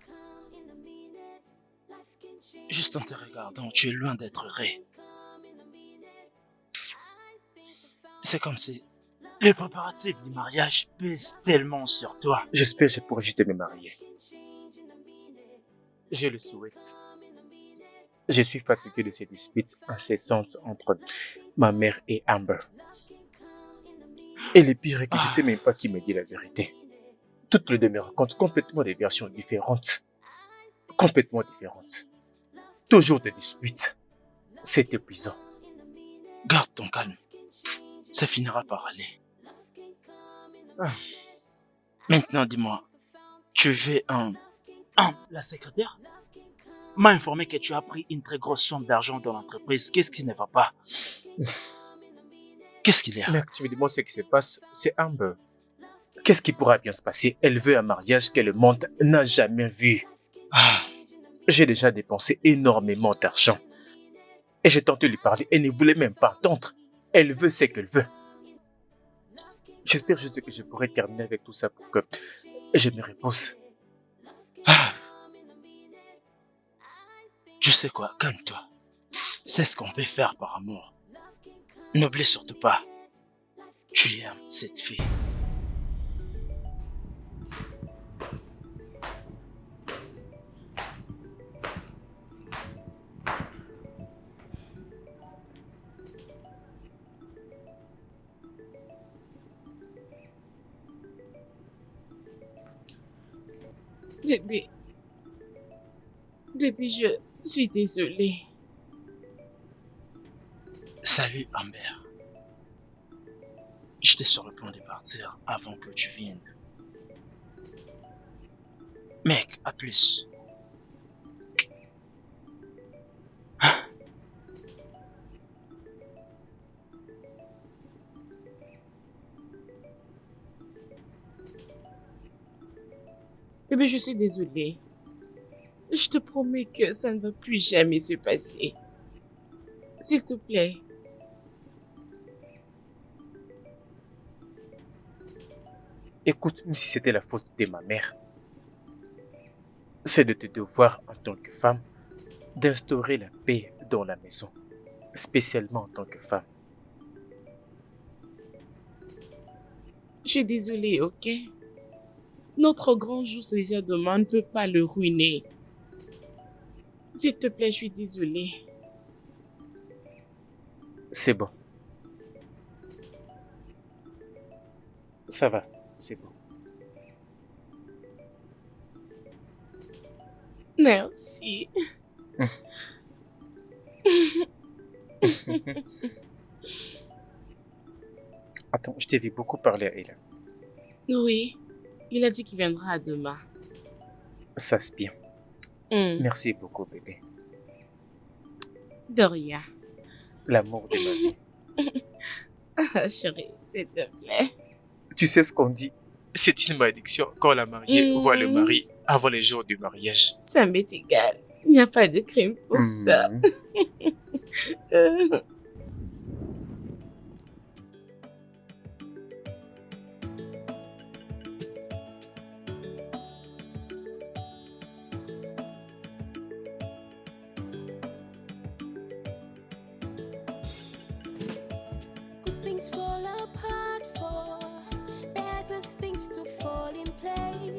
a minute. Life can change. Juste en te regardant, tu es loin d'être vrai. C'est comme si les préparatifs du mariage pèsent tellement sur toi. J'espère que je pourrai vite me marier. Je le souhaite. Je suis fatigué de ces disputes incessantes entre ma mère et Amber. Et le pire est que je ne sais même pas qui me dit la vérité. Toutes les deux me racontent complètement des versions différentes. Complètement différentes. Toujours des disputes. C'est épuisant. Garde ton calme. Ça finira par aller. Maintenant, dis-moi, tu veux la secrétaire m'a informé que tu as pris une très grosse somme d'argent dans l'entreprise. Qu'est-ce qui ne va pas? Qu'est-ce qu'il y a? Mec, tu me demandes ce qui se passe, c'est Amber. Qu'est-ce qui pourra bien se passer? Elle veut un mariage que le monde n'a jamais vu. J'ai déjà dépensé énormément d'argent. Et j'ai tenté de lui parler, elle ne voulait même pas entendre. Elle veut ce qu'elle veut. J'espère juste que je pourrai terminer avec tout ça pour que je me repose. Tu sais quoi, calme-toi. C'est ce qu'on peut faire par amour. N'oublie surtout pas, tu aimes cette fille. Bébé, je suis désolée. Salut Amber. J'étais sur le point de partir avant que tu viennes. Mec, à plus. Bébé, je suis désolée. Je te promets que ça ne va plus jamais se passer. S'il te plaît. Écoute, même si c'était la faute de ma mère, c'est de te devoir en tant que femme d'instaurer la paix dans la maison, spécialement en tant que femme. Je suis désolée, ok? Notre grand jour, c'est déjà demain, on ne peut pas le ruiner. S'il te plaît, je suis désolée. C'est bon. Ça va, c'est bon. Merci. Attends, je t'ai vu beaucoup parler à elle. Oui, il a dit qu'il viendra demain. Ça c'est bien. Merci beaucoup, bébé. De rien. L'amour de ma vie. Chérie, s'il te plaît. Tu sais ce qu'on dit? C'est une malédiction quand la mariée voit le mari avant les jours du mariage. Ça m'est égal. Il n'y a pas de crime pour ça. Good things fall apart for better things to fall in place.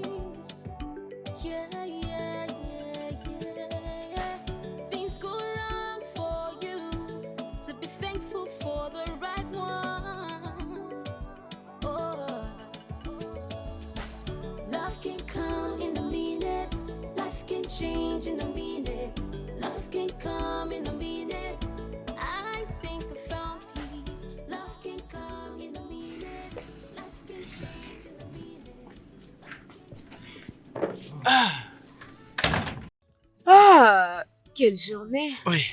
Ah, quelle journée. Oui.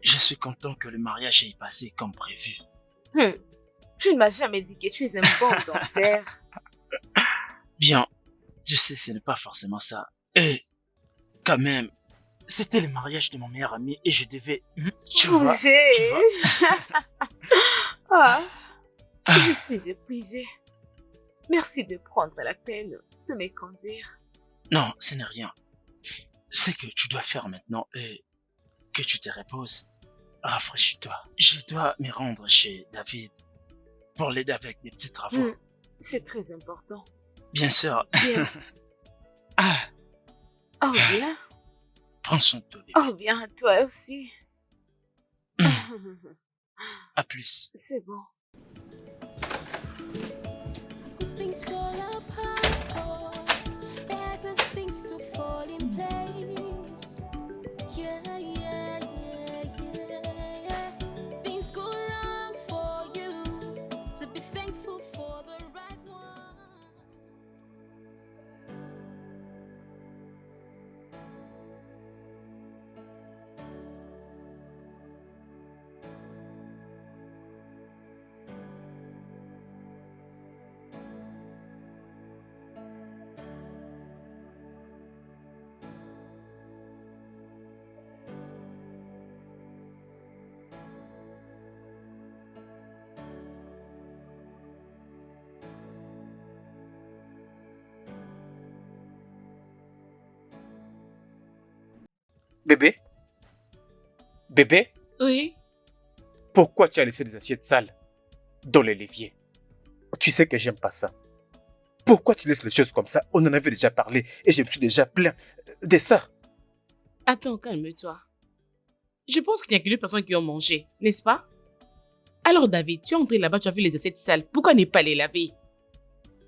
Je suis content que le mariage ait passé comme prévu. Tu ne m'as jamais dit que tu es un bon danseur. Bien, tu sais, ce n'est pas forcément ça. Et quand même, c'était le mariage de mon meilleur ami et je devais... Tu vois. Ah, je suis épuisée. Merci de prendre la peine de me conduire. Non, ce n'est rien. C'est que tu dois faire maintenant et que tu te reposes. Rafraîchis-toi. Je dois me rendre chez David pour l'aider avec des petits travaux. C'est très important. Bien sûr. Bien. Oh bien. Prends soin de toi, bébé. Oh bien, toi aussi. À plus. C'est bon. Things fall apart, better things to fall in place. Yeah, yeah, yeah, yeah. Things go wrong for you, so be thankful for the right one. Bébé? Bébé? Oui? Pourquoi tu as laissé des assiettes sales dans les l'évier? Tu sais que j'aime pas ça. Pourquoi tu laisses les choses comme ça? On en avait déjà parlé et je me suis déjà plaint de ça. Attends, calme-toi. Je pense qu'il n'y a que deux personnes qui ont mangé, n'est-ce pas? Alors David, tu es entré là-bas, tu as vu les assiettes sales. Pourquoi ne pas les laver?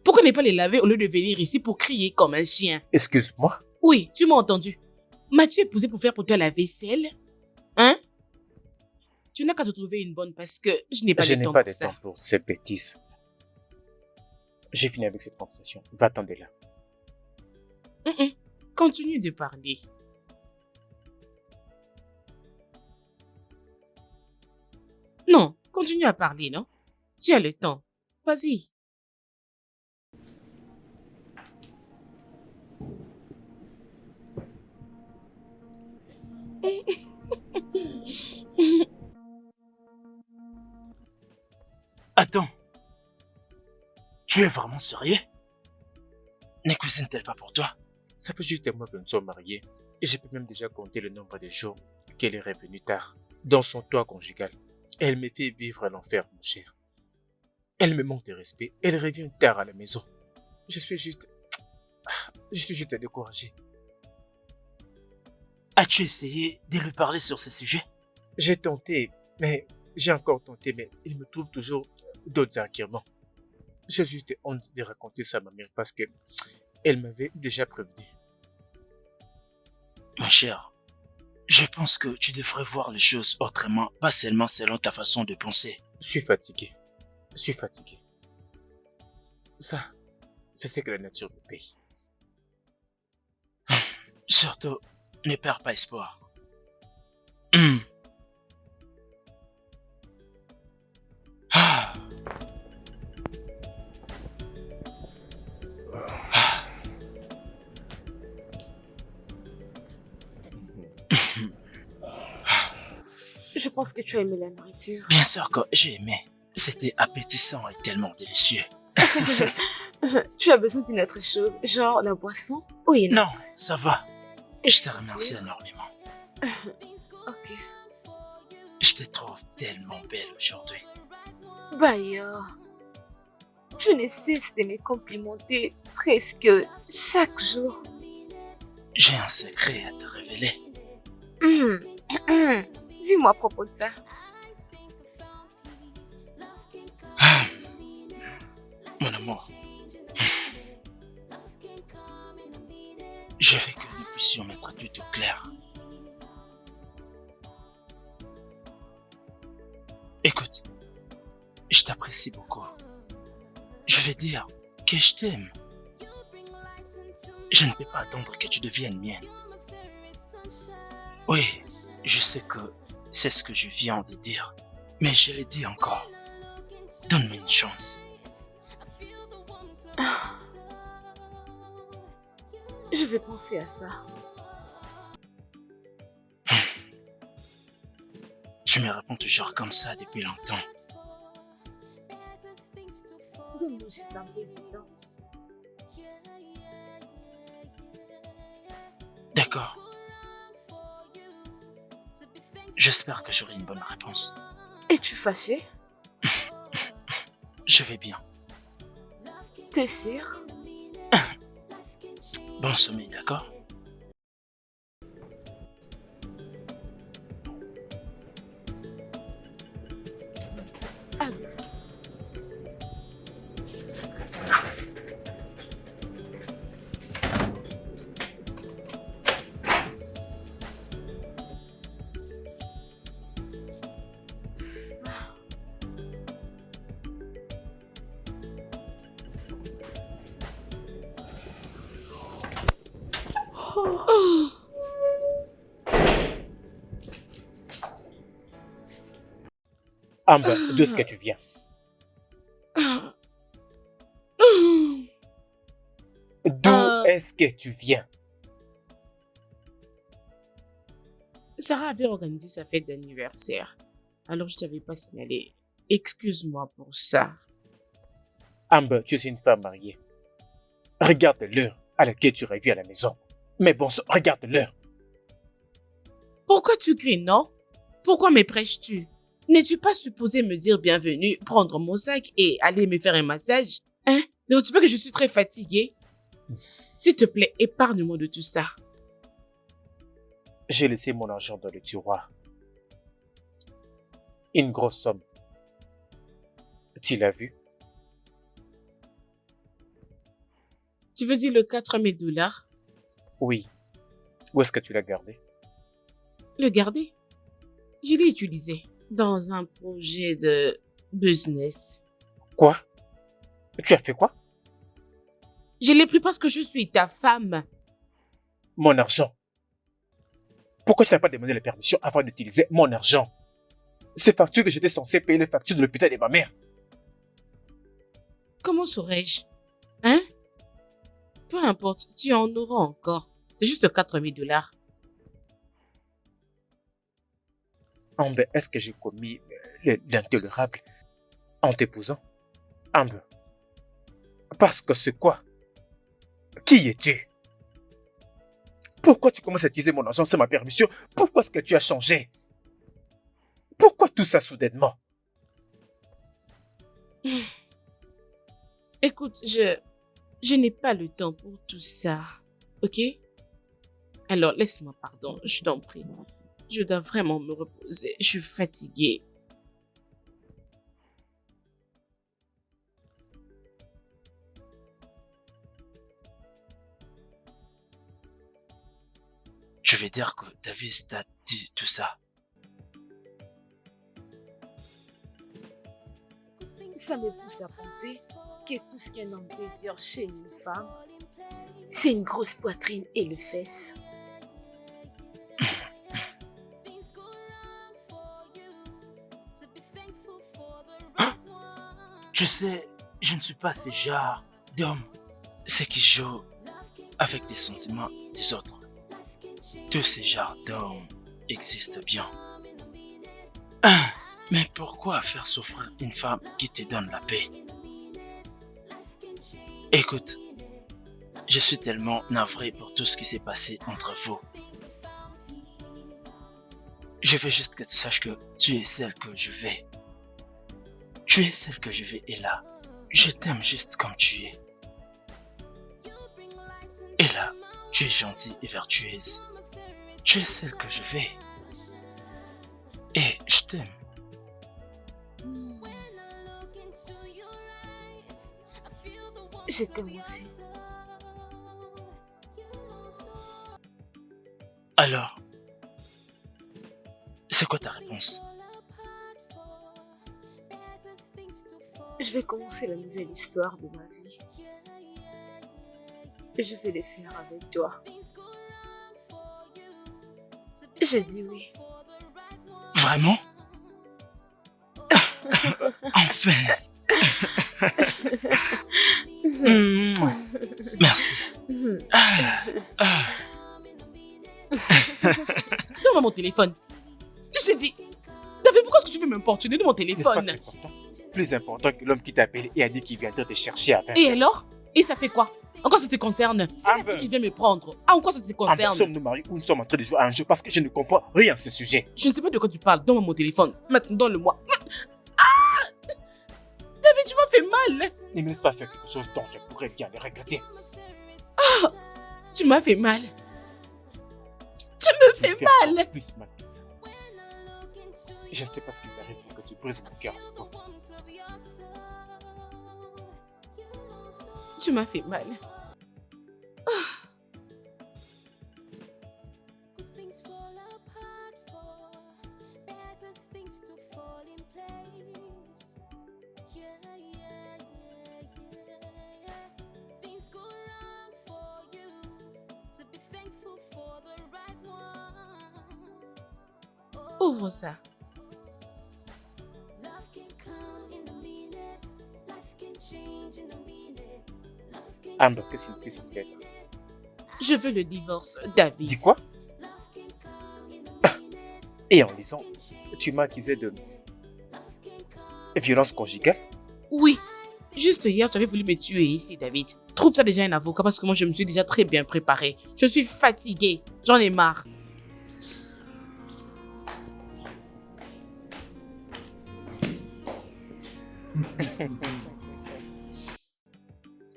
Pourquoi ne pas les laver au lieu de venir ici pour crier comme un chien? Excuse-moi. Oui, tu m'as entendu. M'as-tu épousé pour faire pour toi la vaisselle? Hein? Tu n'as qu'à te trouver une bonne parce que je n'ai pas de temps pour ça. Je n'ai pas de temps pour ces bêtises. J'ai fini avec cette conversation. Va-t'en de là. Continue de parler. Non, continue à parler, non? Tu as le temps. Vas-y. Attends. Tu es vraiment sérieux? Ne cuisine-t-elle pas pour toi? Ça fait juste un mois que nous sommes mariés. Et je peux même déjà compter le nombre de jours qu'elle est revenue tard dans son toit conjugal. Elle me fait vivre l'enfer, mon cher. Elle me manque de respect. Elle revient tard à la maison. Je suis juste découragé. As-tu essayé de lui parler sur ce sujet? J'ai encore tenté, mais il me trouve toujours d'autres arguments. J'ai juste honte de raconter ça à ma mère parce que elle m'avait déjà prévenu. Mon cher, je pense que tu devrais voir les choses autrement, pas seulement selon ta façon de penser. Je suis fatigué. Ça, c'est ce que la nature me paye. Surtout, ne perds pas espoir. Je pense que tu as aimé la nourriture. Bien sûr que j'ai aimé. C'était appétissant et tellement délicieux. Tu as besoin d'une autre chose, genre la boisson? Oui, non, ça va. Je te remercie énormément. Ok. Je te trouve tellement belle aujourd'hui. Bayo, tu ne cesses de me complimenter presque chaque jour. J'ai un secret à te révéler. Dis-moi à propos de ça. Mon amour, je veux que nous puissions mettre tout au clair. Écoute, je t'apprécie beaucoup. Je veux dire, que je t'aime. Je ne peux pas attendre que tu deviennes mienne. Oui, je sais que c'est ce que je viens de dire, mais je le dis encore. Donne-moi une chance. Je vais penser à ça. Tu me réponds toujours comme ça depuis longtemps. Donne-moi juste un peu de temps. D'accord. J'espère que j'aurai une bonne réponse. Es-tu fâché? Je vais bien. T'es sûr? Bon sommeil, d'accord? Adieu. Amber, d'où est-ce que tu viens? D'où est-ce que tu viens? Sarah avait organisé sa fête d'anniversaire. Alors je t'avais pas signalé. Excuse-moi pour ça. Amber, tu es une femme mariée. Regarde l'heure à laquelle tu reviens à la maison. Mais bon, regarde l'heure. Pourquoi tu cries, non? Pourquoi me prêches-tu? N'es-tu pas supposé me dire bienvenue, prendre mon sac et aller me faire un massage? Hein? Ne vois-tu pas que je suis très fatiguée? S'il te plaît, épargne-moi de tout ça. J'ai laissé mon argent dans le tiroir. Une grosse somme. Tu l'as vu? Tu veux dire le 4000 $? Oui. Où est-ce que tu l'as gardé? Le garder? Je l'ai utilisé dans un projet de business. Quoi? Tu as fait quoi? Je l'ai pris parce que je suis ta femme. Mon argent. Pourquoi tu n'as pas demandé la permission avant d'utiliser mon argent? Ces factures que j'étais censé payer, les factures de l'hôpital de ma mère. Comment saurais-je? Hein? Peu importe, tu en auras encore. C'est juste 4000 $. Amber, est-ce que j'ai commis l'intolérable en t'épousant? Amber. Parce que c'est quoi? Qui es-tu? Pourquoi tu commences à utiliser mon argent sans ma permission? Pourquoi est-ce que tu as changé? Pourquoi tout ça soudainement? Écoute, je n'ai pas le temps pour tout ça. Ok? Alors, laisse-moi, pardon, je t'en prie. Je dois vraiment me reposer. Je suis fatiguée. Je vais dire que Davis t'a dit tout ça. Ça me pousse à penser que tout ce qu'un homme désire chez une femme, c'est une grosse poitrine et le fesse. Tu sais, je ne suis pas ce genre d'homme. Ceux qui jouent avec des sentiments des autres. Tous ces genres d'hommes existent bien. Mais pourquoi faire souffrir une femme qui te donne la paix? Écoute, je suis tellement navré pour tout ce qui s'est passé entre vous. Je veux juste que tu saches que tu es celle que je vais. Tu es celle que je vais et là, je t'aime juste comme tu es. Et là, tu es gentille et vertueuse. Tu es celle que je vais. Et je t'aime. Je t'aime aussi. Alors, c'est quoi ta réponse? Je vais commencer la nouvelle histoire de ma vie je vais le faire avec toi. Je dis oui. Vraiment? Enfin. Merci. Donne-moi mon téléphone. J'ai dit. David, pourquoi est-ce que tu veux m'importuner de mon téléphone? N'est-ce pas important? Plus important que l'homme qui t'a appelé et a dit qu'il viendrait te chercher à 20. Et alors? Et ça fait quoi? En quoi ça te concerne? S'il a dit qu'il vient me prendre, en quoi ça te concerne? Sommes-nous mariés ou nous sommes en train de jouer à un jeu parce que je ne comprends rien à ce sujet. Je ne sais pas de quoi tu parles. Donne-moi mon téléphone. Maintenant, donne-le-moi. Ah! David, tu m'as fait mal. Ne me laisse pas faire quelque chose dont je pourrais bien le regretter. Ah! Tu m'as fait mal. Tu me fais mal. Plus mal que ça. Je ne sais pas ce qui m'arrive pour que tu brises mon cœur à ce point. Tu m'as fait mal. Ouvre ça. Amber, qu'est-ce que signifie cette lettre? Je veux le divorce, David. Dis quoi? Et en lisant, tu m'as accusé de violence conjugale? Oui. Juste hier, tu avais voulu me tuer ici, David. Trouve ça déjà un avocat parce que moi, je me suis déjà très bien préparée. Je suis fatiguée. J'en ai marre.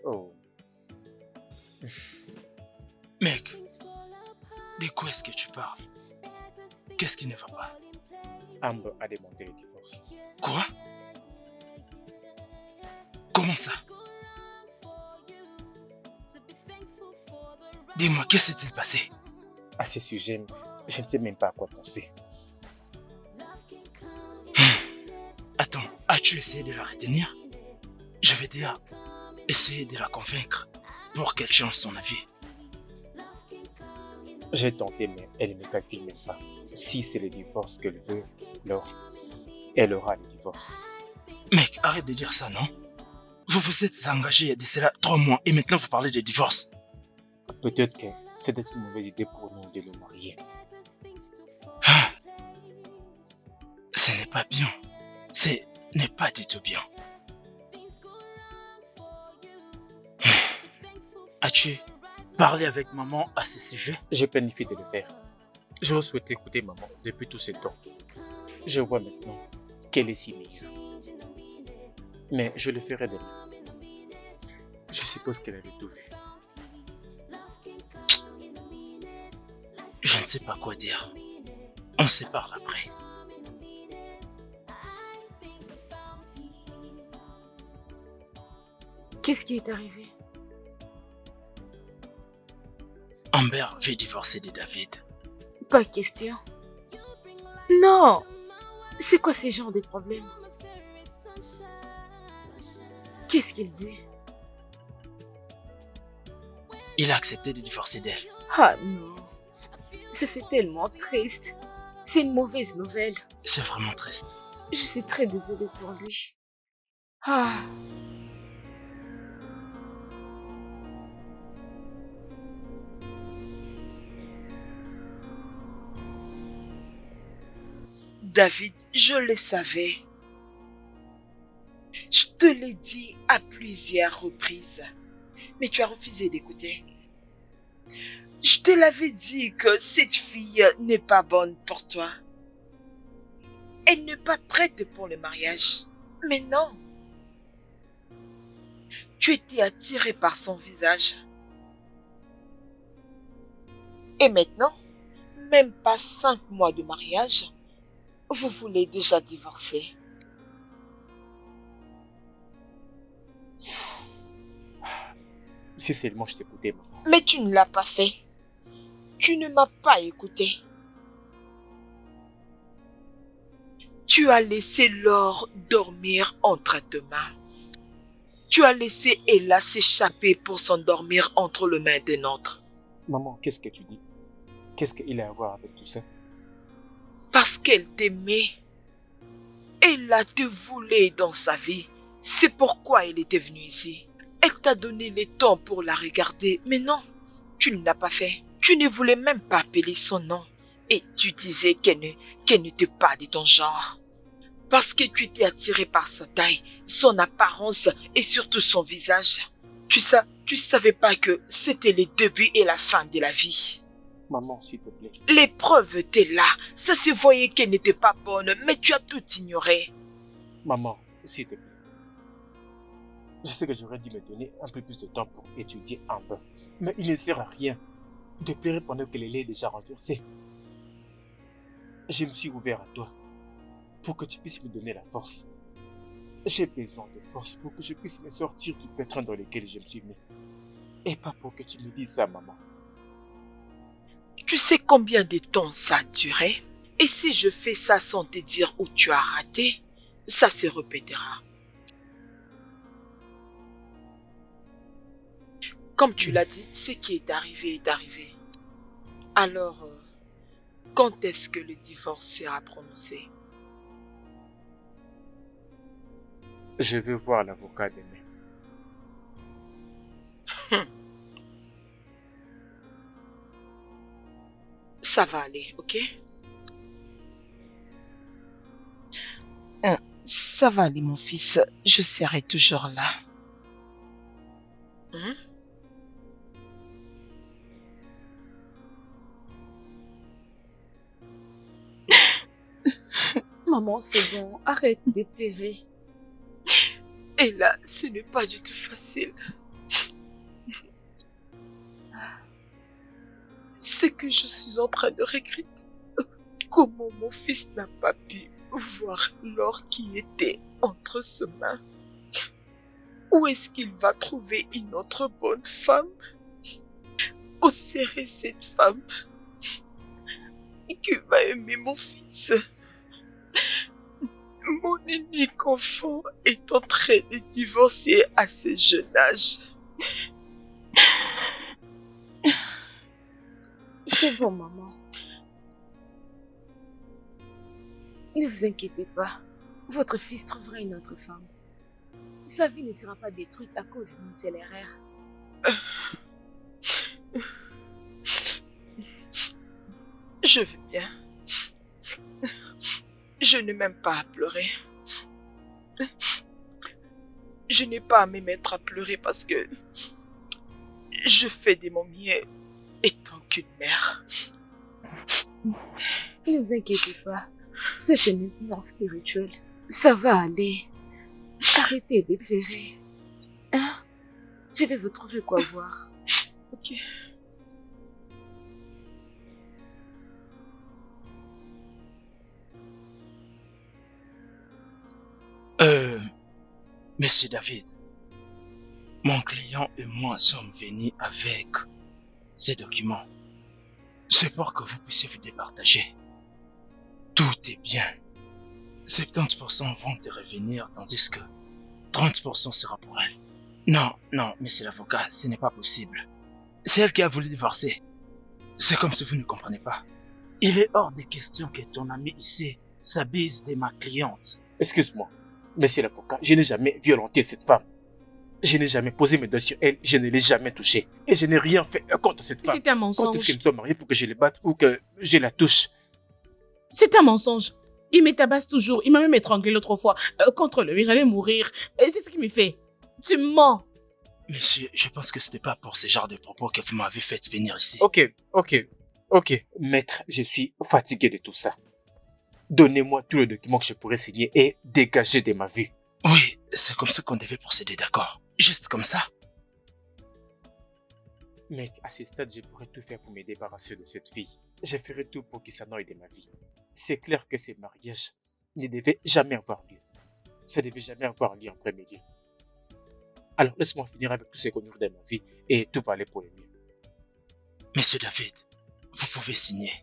Oh. Mec, de quoi est-ce que tu parles? Qu'est-ce qui ne va pas? Amber a demandé le divorce. Quoi? Comment ça? Dis-moi, qu'est-ce qui s'est passé? À ce sujet, je ne sais même pas à quoi penser. Attends, as-tu essayé de la retenir? Je veux dire, essayer de la convaincre pour qu'elle change son avis. J'ai tenté, mais elle ne me calcule même pas. Si c'est le divorce qu'elle veut, alors elle aura le divorce. Mec, arrête de dire ça, non? Vous vous êtes engagé il y a de cela 3 mois et maintenant vous parlez de divorce. Peut-être que c'était une mauvaise idée pour nous de nous marier. Ah, ce n'est pas bien. Ce n'est pas du tout bien. As-tu parlé avec maman à ce sujet? J'ai planifié de le faire. J'aurais souhaité écouter maman depuis tout ce temps. Je vois maintenant qu'elle est si meilleure. Mais je le ferai demain. Je suppose qu'elle avait tout vu. Je ne sais pas quoi dire. On se parle après. Qu'est-ce qui est arrivé? Amber veut divorcer de David. Pas question. Non! C'est quoi ces genres de problèmes? Qu'est-ce qu'il dit? Il a accepté de divorcer d'elle. Ah non. Ça, c'est tellement triste. C'est une mauvaise nouvelle. C'est vraiment triste. Je suis très désolée pour lui. Ah. David, je le savais. Je te l'ai dit à plusieurs reprises, mais tu as refusé d'écouter. Je te l'avais dit que cette fille n'est pas bonne pour toi. Elle n'est pas prête pour le mariage. Mais non. Tu étais attiré par son visage. Et maintenant, même pas 5 mois de mariage, vous voulez déjà divorcer. Si seulement je t'écoutais, maman. Mais tu ne l'as pas fait. Tu ne m'as pas écouté. Tu as laissé Laure dormir entre tes mains. Tu as laissé Ella s'échapper pour s'endormir entre les mains d'un autre. Maman, qu'est-ce que tu dis? Qu'est-ce qu'il a à voir avec tout ça? Parce qu'elle t'aimait. Ella te voulait dans sa vie. C'est pourquoi elle était venue ici. Elle t'a donné le temps pour la regarder, mais non, tu ne l'as pas fait. Tu ne voulais même pas appeler son nom. Et tu disais qu'elle n'était pas de ton genre. Parce que tu étais attiré par sa taille, son apparence et surtout son visage. Tu savais pas que c'était le début et la fin de la vie. Maman, s'il te plaît. L'épreuve était là. Ça se voyait qu'elle n'était pas bonne, mais tu as tout ignoré. Maman, s'il te plaît. Je sais que j'aurais dû me donner un peu plus de temps pour étudier un peu. Mais il ne sert à rien de pleurer pendant que le lait est déjà renversé. Je me suis ouvert à toi pour que tu puisses me donner la force. J'ai besoin de force pour que je puisse me sortir du pétrin dans lequel je me suis mis. Et pas pour que tu me dises ça, maman. Tu sais combien de temps ça a duré? Et si je fais ça sans te dire où tu as raté, ça se répétera. Comme tu l'as dit, ce qui est arrivé est arrivé. Alors, quand est-ce que le divorce sera prononcé? Je veux voir l'avocat demain. Ça va aller, ok? Ça va aller, mon fils. Je serai toujours là. Maman, c'est bon. Arrête de pleurer. Et là, ce n'est pas du tout facile. C'est que je suis en train de regretter comment mon fils n'a pas pu voir l'or qui était entre ses mains. Où est-ce qu'il va trouver une autre bonne femme? Où serait cette femme qui va aimer mon fils? Mon unique enfant est en train de divorcer à ce jeune âge. C'est bon, maman. Ne vous inquiétez pas. Votre fils trouvera une autre femme. Sa vie ne sera pas détruite à cause d'une seule erreur. Je vais bien. Je n'ai même pas à pleurer. Je n'ai pas à me mettre à pleurer parce que je fais de mon mieux étant qu'une mère. Ne vous inquiétez pas. C'est cheminement spirituel. Ça va aller. Arrêtez de pleurer. Hein? Je vais vous trouver quoi boire. Ok. Monsieur David, mon client et moi sommes venus avec ces documents. C'est pour que vous puissiez vous départager. Tout est bien. 70% vont te revenir, tandis que 30% sera pour elle. Non, mais c'est l'avocat, ce n'est pas possible. C'est elle qui a voulu divorcer. C'est comme si vous ne comprenez pas. Il est hors de question que ton ami ici s'abuse de ma cliente. Excuse-moi, monsieur l'avocat, je n'ai jamais violenté cette femme. Je n'ai jamais posé mes doigts sur elle, je ne l'ai jamais touchée. Et je n'ai rien fait contre cette femme. C'est un mensonge. Quand est-ce que nous sommes mariés pour que je les batte ou que je la touche? C'est un mensonge. Il me tabasse toujours. Il m'a même étranglé l'autre fois. Contre le mur, j'allais mourir. Et c'est ce qu'il me fait. Tu mens. Monsieur, je pense que ce n'est pas pour ce genre de propos que vous m'avez fait venir ici. Ok. Maître, je suis fatigué de tout ça. Donnez-moi tous les documents que je pourrais signer et dégager de ma vue. Oui, c'est comme ça qu'on devait procéder, d'accord? Juste comme ça. Mec, à ce stade, je pourrais tout faire pour me débarrasser de cette fille. Je ferai tout pour qu'il s'en aille de ma vie. C'est clair que ces mariages ne devaient jamais avoir lieu. Ça ne devait jamais avoir lieu en premier lieu. Alors laisse-moi finir avec tous ces conneries de ma vie et tout va aller pour le mieux. Monsieur David, vous pouvez signer.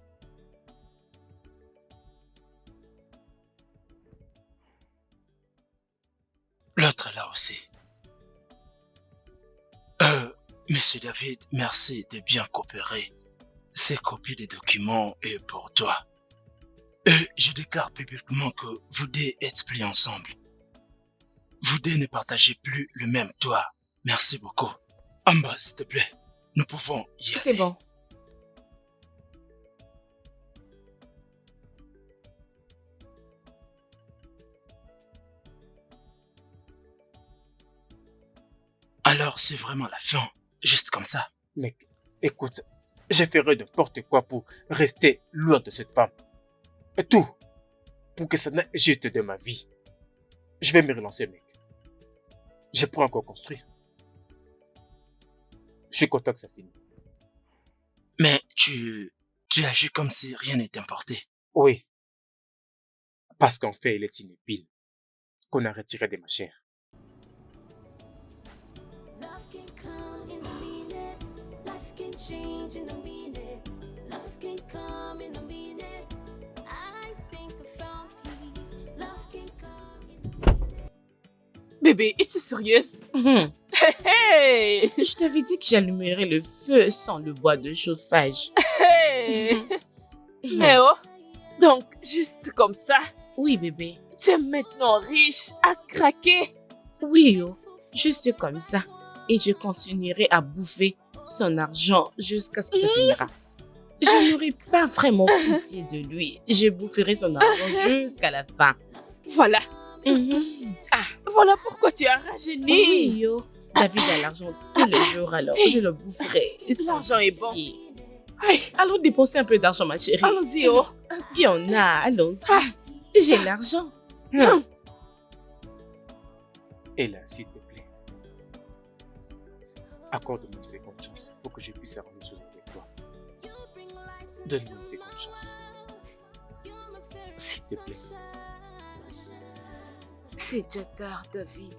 L'autre là aussi. Monsieur David, merci de bien coopérer. Ces copies des documents est pour toi. Et je déclare publiquement que vous deux êtes plus ensemble. Vous deux ne partagez plus le même toit. Merci beaucoup. Amba, s'il te plaît, nous pouvons y aller. C'est bon. Alors c'est vraiment la fin, juste comme ça. Mec, écoute, je ferai n'importe quoi pour rester loin de cette femme. Et tout, pour que ça n'aille juste de ma vie. Je vais me relancer, mec. Je pourrais encore construire. Je suis content que ça finisse. Mais tu agis comme si rien n'était importé. Oui. Parce qu'en fait, il est une épine qu'on a retirée de ma chair. Bébé, es-tu sérieuse? Hey! Je t'avais dit que j'allumerais le feu sans le bois de chauffage. Hey! Mais oh! Donc, juste comme ça, Oui, bébé. tu es maintenant riche à craquer. Oui, oh. Juste comme ça. Et je continuerai à bouffer son argent jusqu'à ce que ça finira. Je n'aurai pas vraiment pitié de lui. Je boufferai son argent jusqu'à la fin. Voilà. Ah, Voilà pourquoi tu as rajeuni. oui, yo. David a l'argent tous les jours, alors je le boufferai. sans L'argent est bon. pitié. Hey, Allons dépenser un peu d'argent, ma chérie. allons-y, oh. Il y en a, allons-y. Ah. J'ai l'argent. Et là, s'il te plaît, accorde-moi une seconde chance pour que je puisse arranger les choses avec toi. Donne-moi une seconde chance. S'il te plaît. C'est déjà tard, David.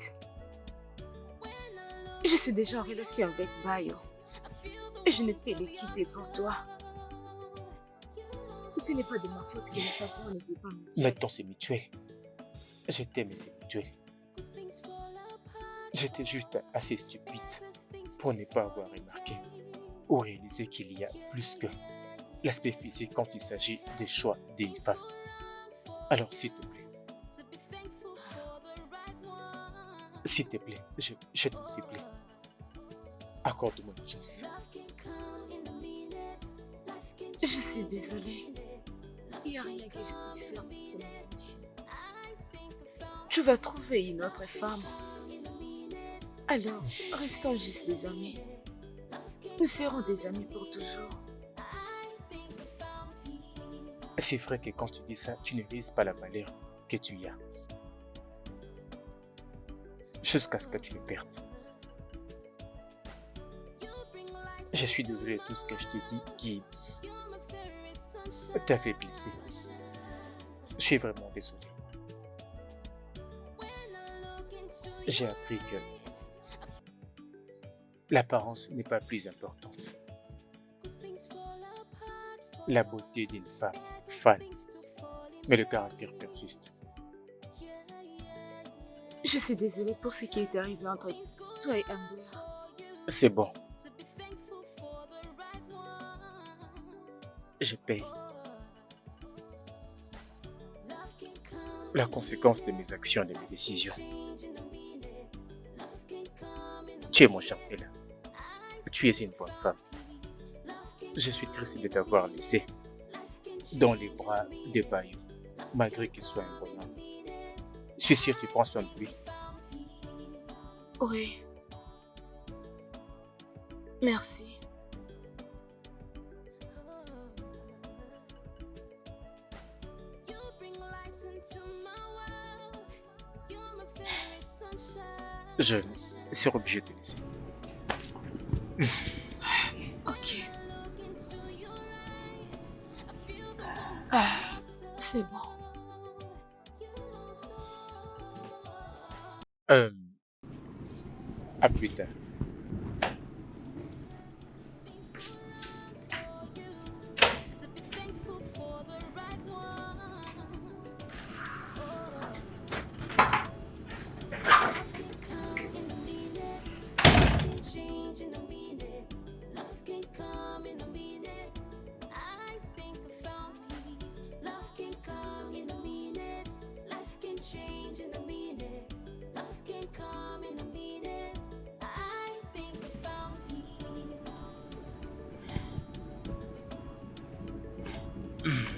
Je suis déjà en relation avec Bayo. Et je ne peux les quitter pour toi. Ce n'est pas de ma faute que les sentiments n'étaient pas mutuels. Maintenant, c'est mutuel. Je t'aime et c'est mutuel. J'étais juste assez stupide pour ne pas avoir remarqué ou réalisé qu'il y a plus que l'aspect physique quand il s'agit des choix d'une femme. Alors, s'il te plaît. S'il te plaît, je t'en supplie. Accorde-moi une chance. Je suis désolée. Il n'y a rien que je puisse faire pour ce moment ici. Tu vas trouver une autre femme. Alors, restons juste des amis. Nous serons des amis pour toujours. C'est vrai que quand tu dis ça, tu ne réalises pas la valeur que tu y as. Jusqu'à ce que tu le perdes. Je suis désolé de tout ce que je t'ai dit qui t'a fait blesser. Je suis vraiment désolé. J'ai appris que l'apparence n'est pas plus importante. La beauté d'une femme fan, mais le caractère persiste. Je suis désolée pour ce qui est arrivé entre toi et Amber. C'est bon. Je paye. La conséquence de mes actions et de mes décisions. Tu es mon chambellan. Tu es une bonne femme. Je suis triste de t'avoir laissé dans les bras de Bayo, malgré qu'il soit un bon homme. Je suis sûr que tu prends soin de lui. Oui. Merci. Je serai obligé de te laisser. Ok. Ah, c'est bon. À plus tard. Hmm.